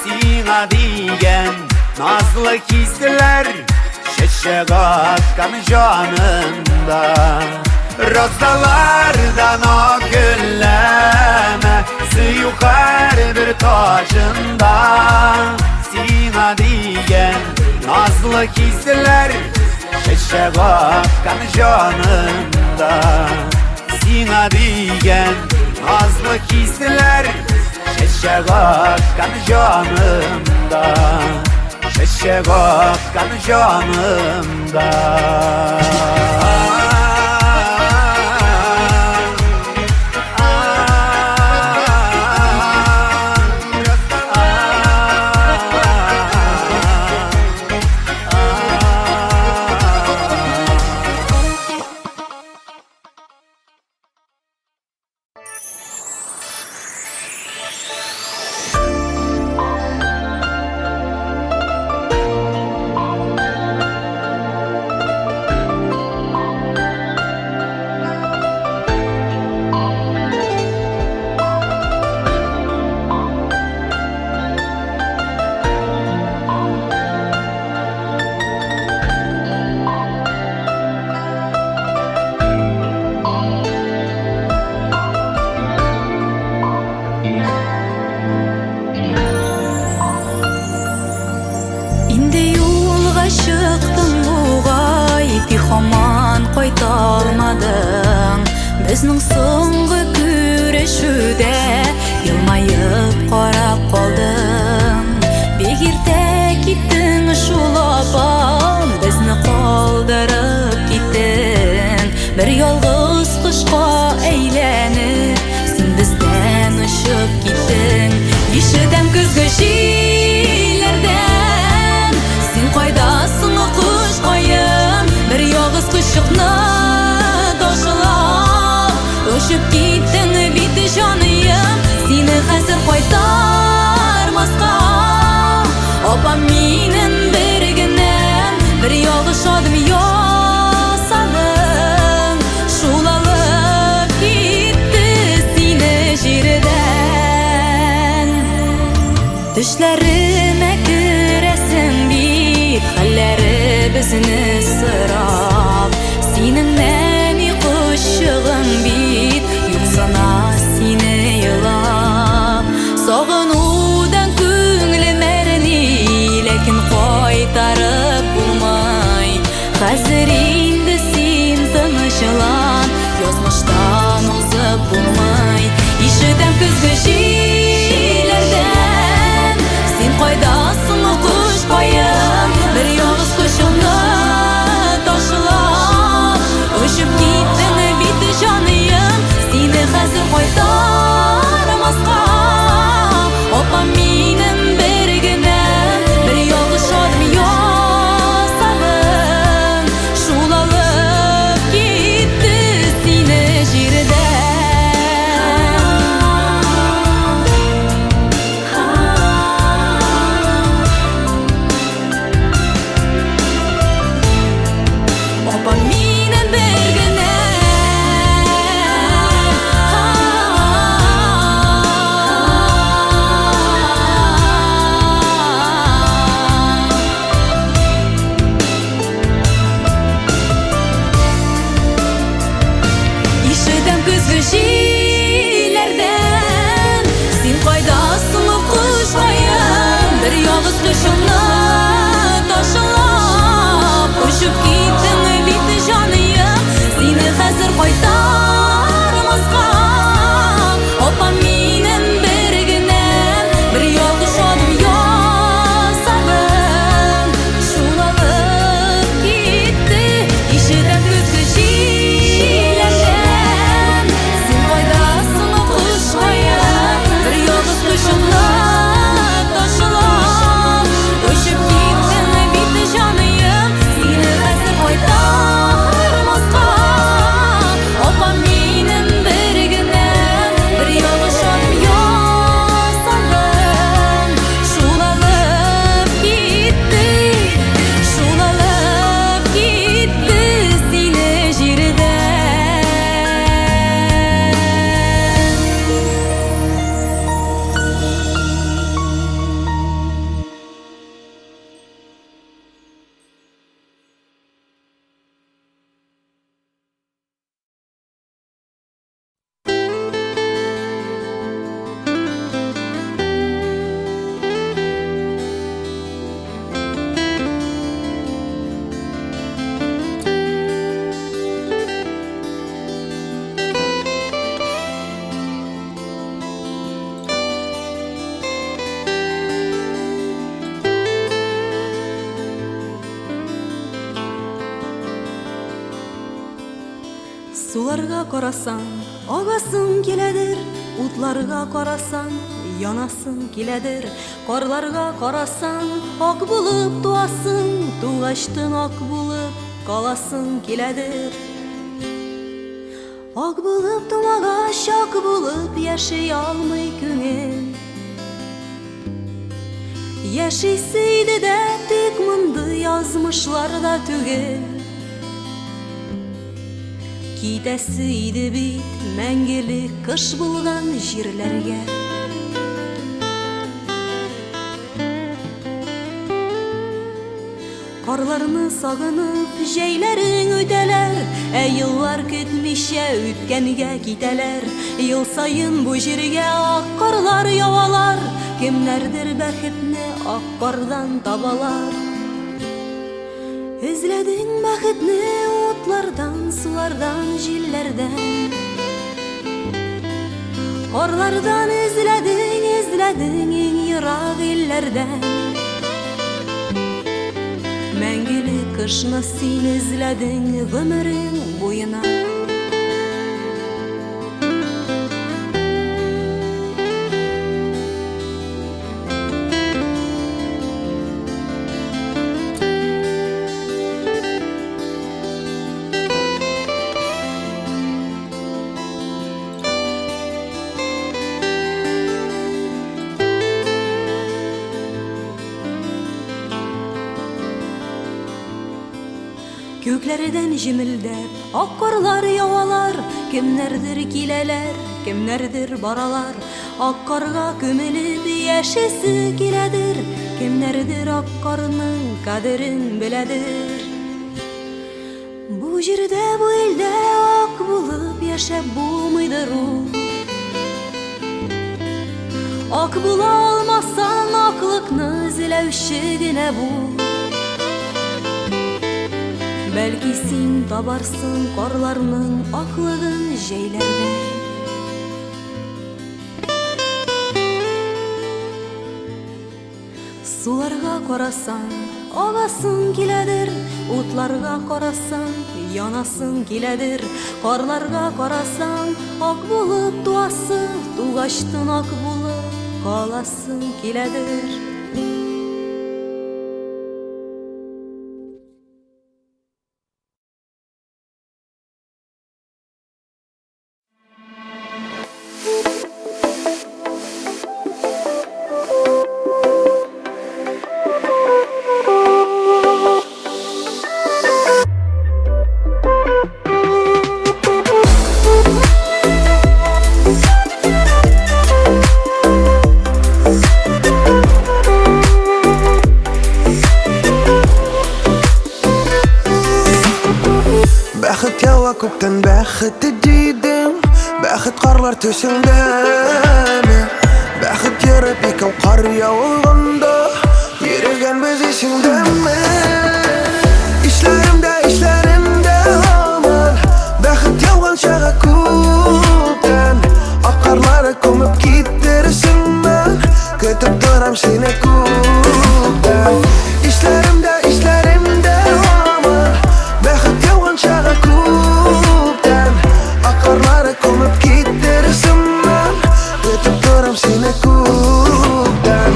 Speaker 8: Sina diyen nazlı hisler Şeşe bakkan canımda Rozalardan o gülleme Suyu her bir tacında Sina diyen nazlı hisler Şeşe bakkan canımda Sina diyen nazlı hisler Şeşe bakkan canımda Şeşe bakkan canımda
Speaker 1: Bizning so'nggi kurashuvda yilmayib qarab qolding Begirta ketding shulabam bizni qoldirib ketding Bir yolg'iz qushqa aylanib sen bizdan ushib ketding Eshitdim kuzgi shiylardan sen qo'ydasin qushqoyim Bir yolg'iz qo'shiqni Ushib ketding bitti jonim Seni hasir qaytarmasqa Opam menin birginam Bir yog'i shodim yosadim Shulalib ketdi seni jiridan Tushlarimga kirasin bit Hallari bizni sirab Sening nami qo'shig'ing bit Yo'qsana seni yilab Sog'inuvdan ko'nglim erni Lekin qaytarib bo'lmay Hozir endi sen tinchlan Yozmishdan o'zib bo'lmay Eshitdim kuzgi shiylardan Sen qo'ydasin qushqoyim Bir yog'iz qo'shiqni tashlab Ushib ketding bitti jonim Seni hozir qaytarmasqa Opam menin birginam Bir yog'i shodim yosadim Shulalib ketdi seni jiridan
Speaker 5: Sularga qarasang, ağasın kiledir. Utlarga qarasang, yanasın kiledir. Qarlarga qarasang, ak bulup doğasın. Tuğaştın ak bulup, kalasın kiledir. Ak bulup tuğaş, ak bulup yaşay almay küngel. Yaşaysaydı da tek mındı yazmışlarda tügel. Kitesiydi bit мәңгелек кыш булган җирләргә. Карларны сагынып җәйләрең үтәләр, еллар көтмичә үткәнгә китәләр. Ел сайын бу җиргә ак карлар явалар, кемнәрдер бәхетне ак кардан табалар. Эзләдең бәхетне утлардан, сулардан, җилләрдән. Карлардан эзләдең, эзләдең иң ерак илләрдән. Мәңгелек кышны син эзләдең гомерең буена. Köklerden jimildep ak karlar yağalar, kimlerdir kileler, kimlerdir baralar. Ak karga kömülüp yaşası kiledir, kimlerdir ak karının kaderin biledir. Bu jirde bu ilde ak bulup yaşap bulmuydur o. Ak bula almazsan aklıkны izlevşi gine bul. Belki sin tabarsın karlarının aklığın җәйләрдә. Sularga qarasang, ağasın kiledir. Utlarga qarasang, yanasın kiledir. Karlarga qarasang, ak bulup doğasın. Tuğaştın ak bulup, kalasın kiledir.
Speaker 4: Бәхет ява күптән бәхет дидем, бәхет карлар төшендәме. Бәхет йөреп икәү кар яуганда, йөргән без ишеңдәме. Эшләремдә һаман бәхет яуган чагы күптән. Ак карлары күмеп киттерсеннәр, көтеп торам сине күптән. Эшләремдә һаман бәхет яуган чагы күптән. Ак карлары күмеп киттерсеннәр, көтеп торам сине күптән.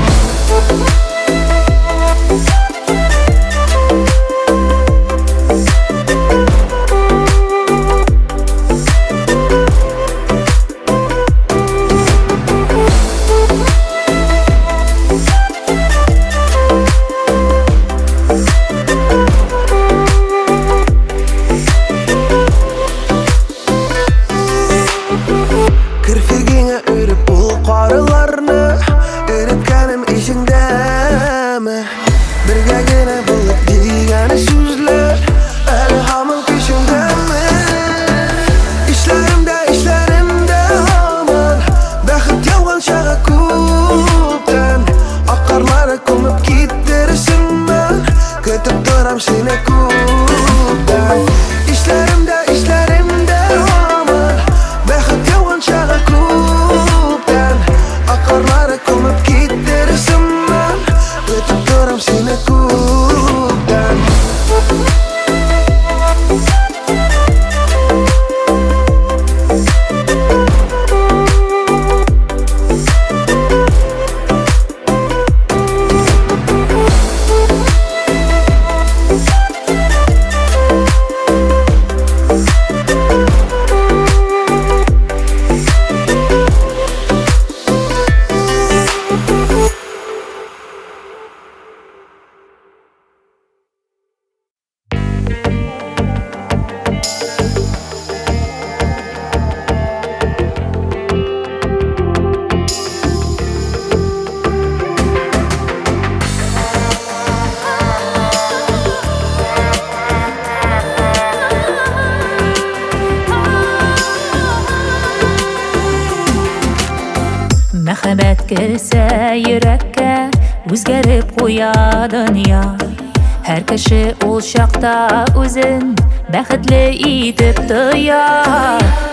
Speaker 2: Мәхәббәт керсә йөрәккә, үзгәреп куя дөнья. Һәр кеше ул чакта үзен бәхетле итеп тоя.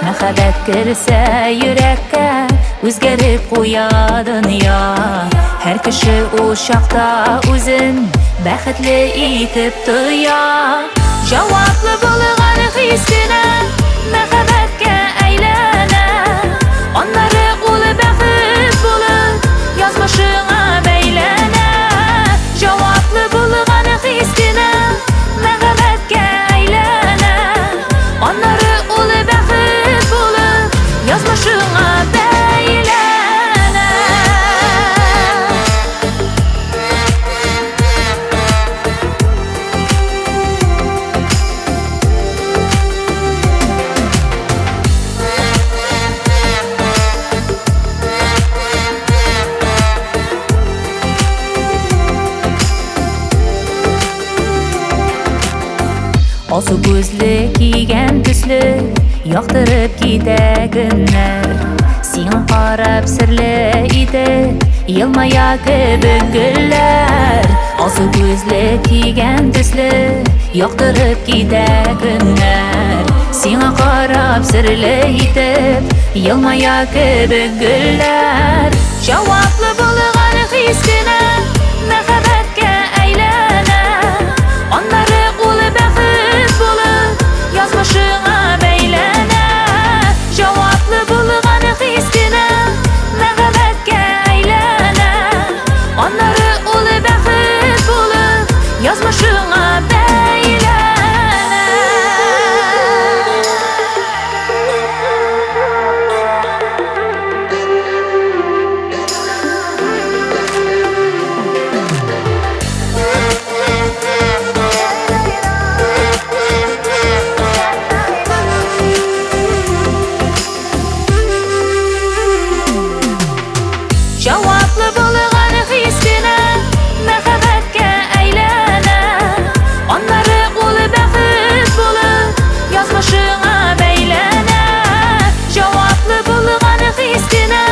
Speaker 2: Мәхәббәт керсә йөрәккә, үзгәреп куя дөнья. Һәр кеше ул чакта үзен бәхетле итеп тоя. Җаваплы булган хис кенә мәхәббәткә әйләнә. Аннары ул бәхет булып язмышыңа бәйләнә. Җаваплы булган хис кенә мәхәббәткә әйләнә. Аннары ул бәхет булып язмышыңа бәйләнә. Алсу күзле кигән төсле яктырып китә көннәр. Сиңа карап серле итеп елмая кебек гөлләр. Алсу күзле кигән төсле яктырып китә көннәр. Сиңа карап серле итеп елмая кебек гөлләр. Җаваплы булган хис кенә мәхәббәткә әйләнә. Аннары ул бәхет булып язмышыңа бәйләнә. Җаваплы булган хис кенә мәхәббәткә әйләнә. Аннары ул бәхет булып язмышыңа бәйләнә. Җаваплы булган хис кенә мәхәббәткә әйләнә. Аннары ул бәхет булып язмышыңа бәйләнә. Җаваплы булган хис кенә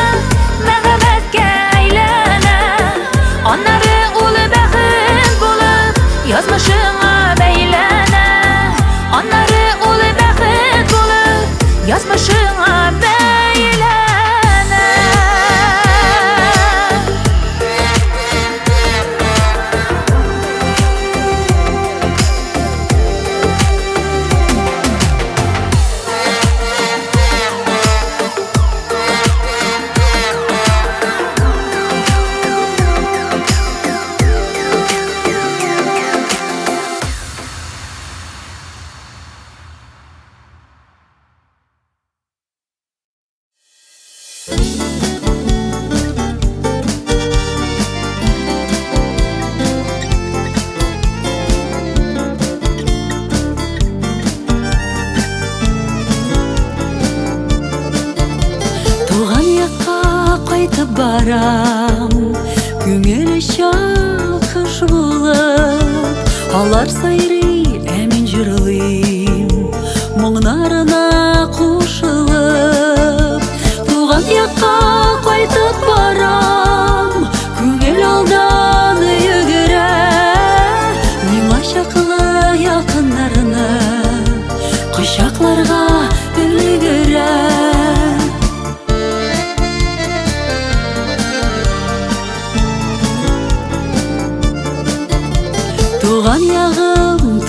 Speaker 2: мәхәббәткә әйләнә. Аннары ул бәхет булып язмышыңа бәйләнә. Аннары ул бәхет булып язмышыңа бәйләнә.
Speaker 1: Туган якка кайтып барам, күңел чалкыш булып. Алар сайрый, ә мин җырлыйм, моңнарына кушылып. Туган якка кайтып барам, күңел алдан йөгерә. Миңа чаклы якыннарны кочакларга өлгерә. Туган ягым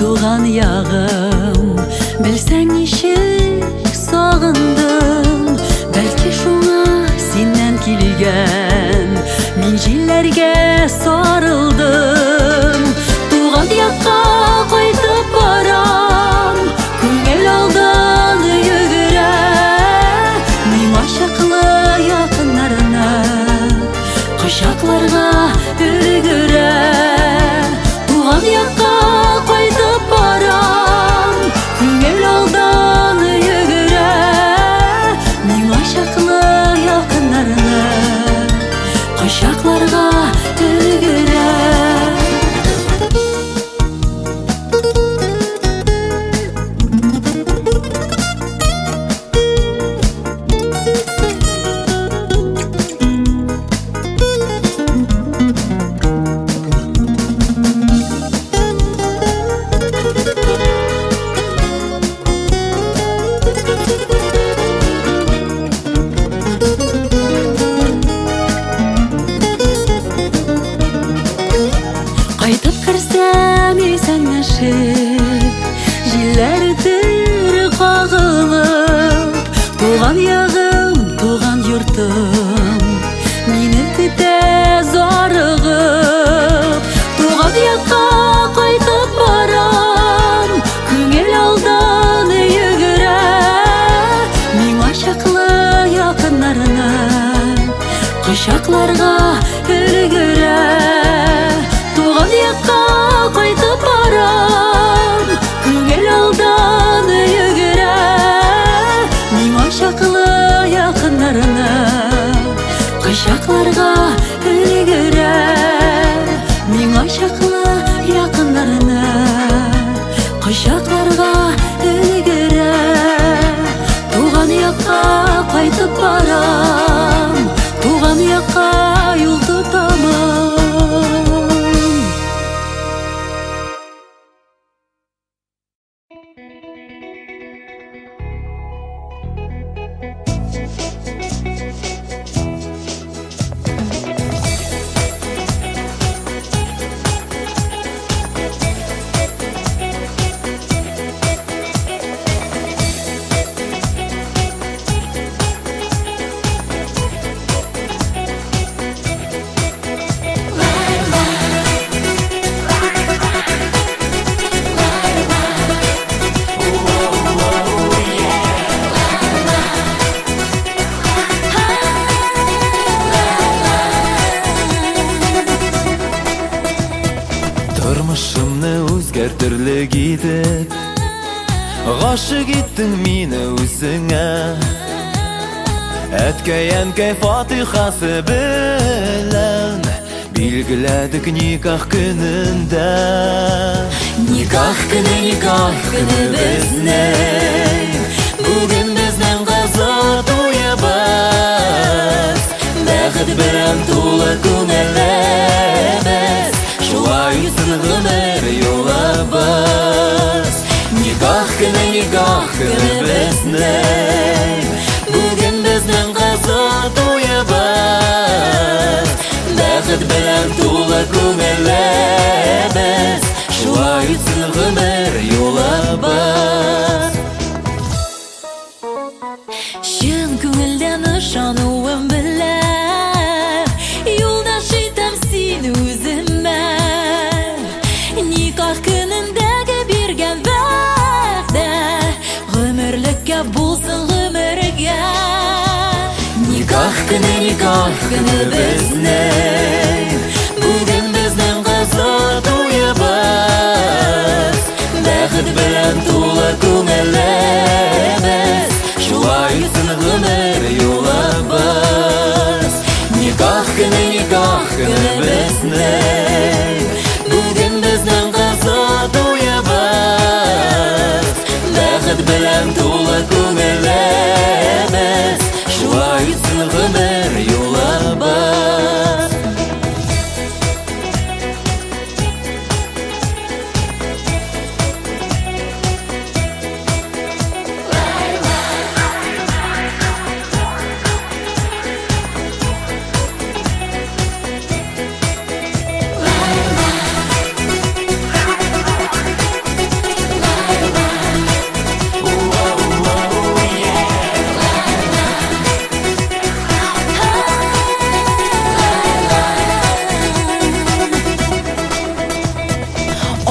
Speaker 5: Туган ягым, туган йортым, мине көтә зарыгып. Туган якка кайтып барам, күңел алдан йөгерә. Миңа чаклы якыннарны кочакларга өлгерә. Туган якка кайтып барам, күңел алдан йөгерә. Миңа чаклы якыннарны кочакларга өлгерә. Миңа чаклы якыннарны кочакларга өлгерә. Туган якка кайтып барам, туган якка юл тотамын.
Speaker 3: Тормышымны үзгәртерлек итеп гашык иттең мине үзеңә. Әткәй-әнкәй фатихасы белән билгеләдек никах көнендә.
Speaker 5: Никах көне безнең, бүген безнең кызы туебыз. Бәхет белән тулы күңелебез, шулай үтсен гомер юлыбыз. Никах көне безнең, бүген безнең кызы туебыз. Бәхет белән тулы күңелебез, шулай үтсен гомер юлыбыз. Чын күңелдән ышануым белән юлдаш итәм сине үземә. Никах көнендәге биргән вәгъдә гомерлеккә булсын гомергә. Никах көне безнең, бүген безнең кызы туебыз. Бәхет белән тулы күңелебез, шулай үтсен гомер юлыбыз. Никах көне безнең, бүген безнең кызы туебыз. Бәхет белән тулы күңелебез, шулай үтсен гомер юлыбыз.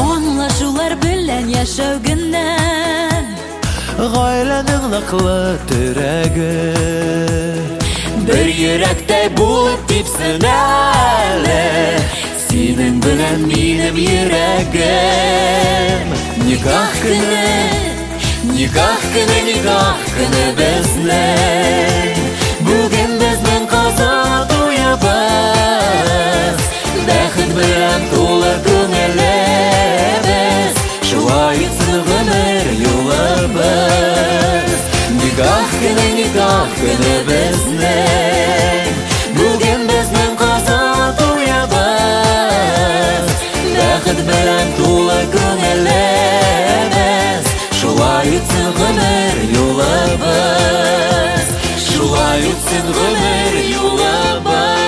Speaker 5: Аңлашулар белән яшәүгеннән
Speaker 3: Гаиләнең ныклы терәге
Speaker 5: бер йөрәктәй булып типсен әле. Синең белән минем йөрәгем. Никах көне безнең, бүген безнең кызы туебыз. Бәхет белән тулы күңелебез, шулай үтсен гомер юлыбыз. Никах көне безнең, бүген безнең кызы туебыз. Бәхет белән тулы күңелебез, шулай үтсен гомер юлыбыз. Шулай үтсен гомер юлыбыз.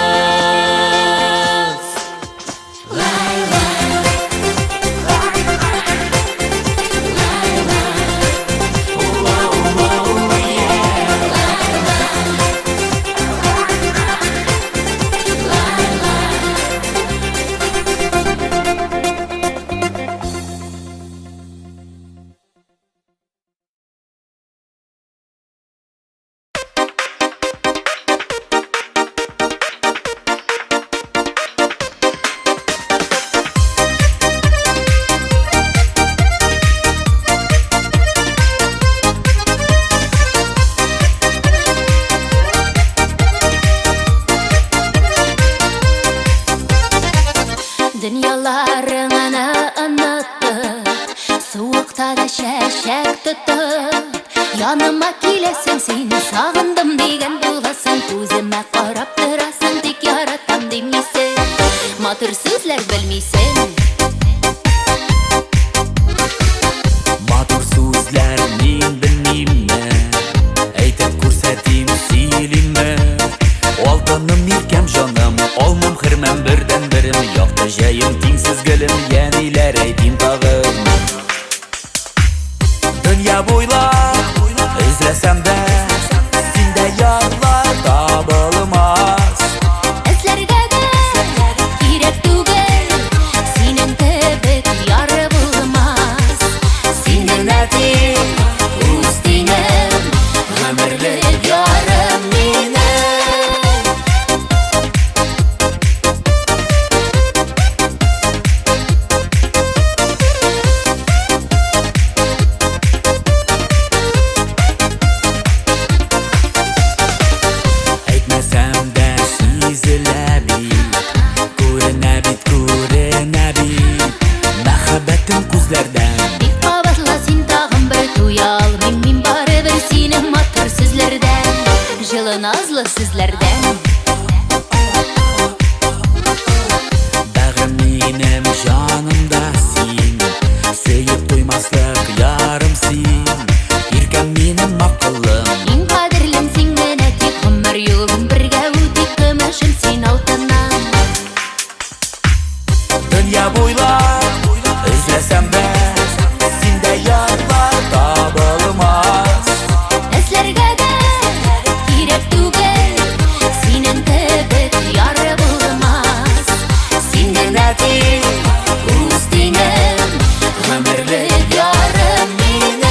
Speaker 2: сине сагындым дигән буласың, күземә карап торасың, тик яратам димисең, матур сүзләр белмисең.
Speaker 6: Матур сүзләр мин белмимме, әйтеп күрсәтим сөйлимме. Алтыным иркәм җаным, алмам хөрмәм бердән берем, якты җаем тиңсез гөлем, яниләр әйтим тагын. Дөнья буйлап эзләсәм дә, синдә ярлар табылмас.
Speaker 2: Эзләргә дә кирәк түгел, синең кебек яры булмас.
Speaker 6: Синең әтиң, үз тиңем, гомерлек ярым минем. Әйтмәсәм дә сизелә бит, күренә бит, мәхәббәтем күзләрдән.
Speaker 2: Бик кабатла син тагын бер туя алмыйм мин барыбер синең матур сүзләрдән, җылы назлы сүзләрдән.
Speaker 6: Бәгым минем җанымда син, сөеп туймаслык ярым син, иркәм минем акыллым.
Speaker 2: Иң кадерлем син генә, тик гомер юлым бергә үтик, көмешем син алтыннан.
Speaker 6: Дөнья буйлап эзләсәм дә, синдә ярлар табылмас.
Speaker 2: Эзләргә дә кирәк түгел, синең кебек яры булмас.
Speaker 6: Синең әтиң, үз тиңем, гомерлек ярым минем.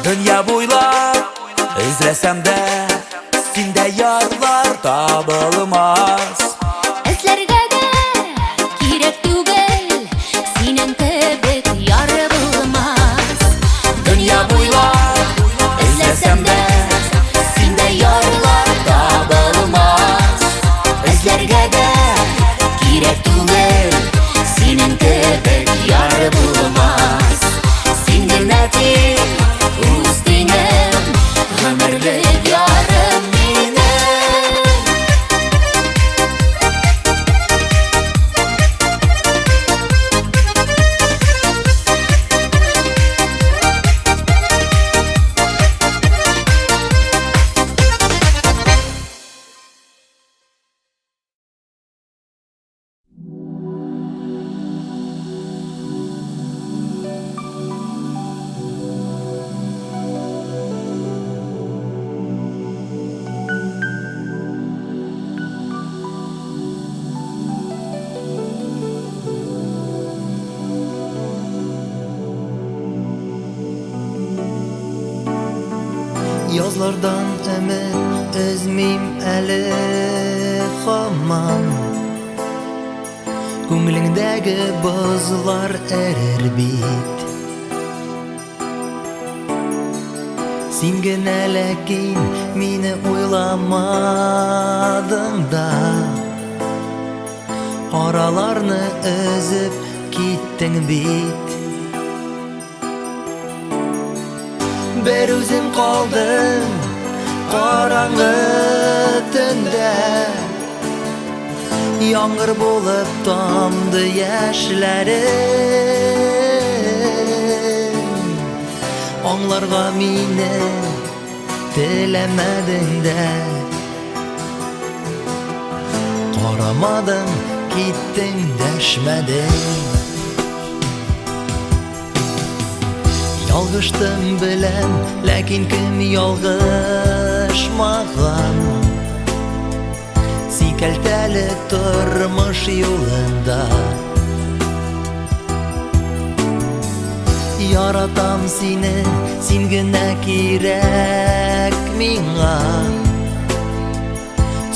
Speaker 6: Дөнья буйлап эзләсәм дә, синдә ярлар табылмас.
Speaker 2: Эзләргә дә кирәк түгел, синең кебек яры булмас.
Speaker 6: Дөнья буйлап эзләсәм дә, синдә ярлар табылмас. Эзләргә дә кирәк түгел, синең кебек яры булмас. Синең әтиң, үз тиңем, гомерлек ярым минем.
Speaker 9: Yazlardan ümit üzmeyim әле хаман, күңелеңдәге бозлар әрер бит. Син генә ләкин мине уйламадың да, араларны өзеп киттең бит. Бер үзем калдым караңгы төндә, яңгыр булып тамды яшьләрем. Аңларга мине теләмәдең дә, карамадың, киттең, дәшмәдең. Ялгыштым беләм, ләкин кем ялгышмаган? Сикәлтәле тормыш юлында яратам сине, син генә кирәк миңа.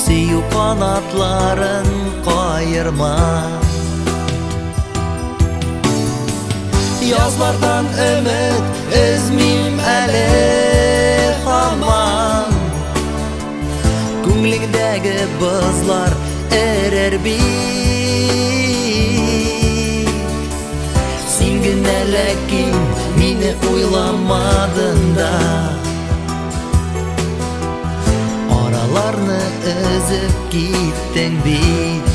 Speaker 9: Сөю канатларын кайырма. Язлардан өмет өзмим әле хаман, Күңлеңдәге бозлар эрер бит. Син генә ләкин мине уйламадың да, араларны өзеп киттең бит.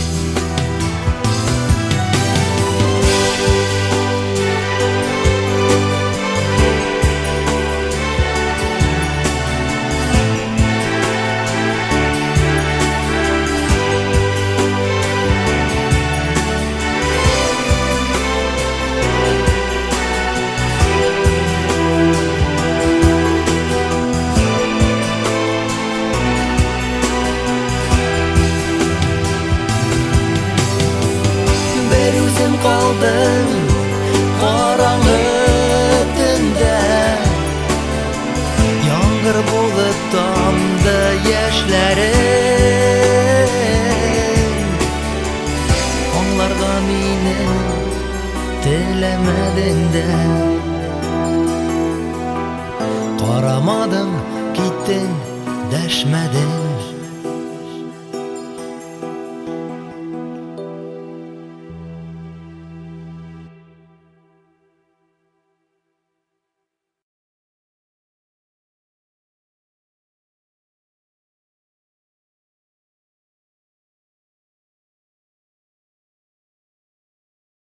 Speaker 9: Kaldım karаңгы төндә, яңгыр булып тамды яшьләрең. Аңларга мине теләмәдең дә, карамадың, киттең, дәшмәдең.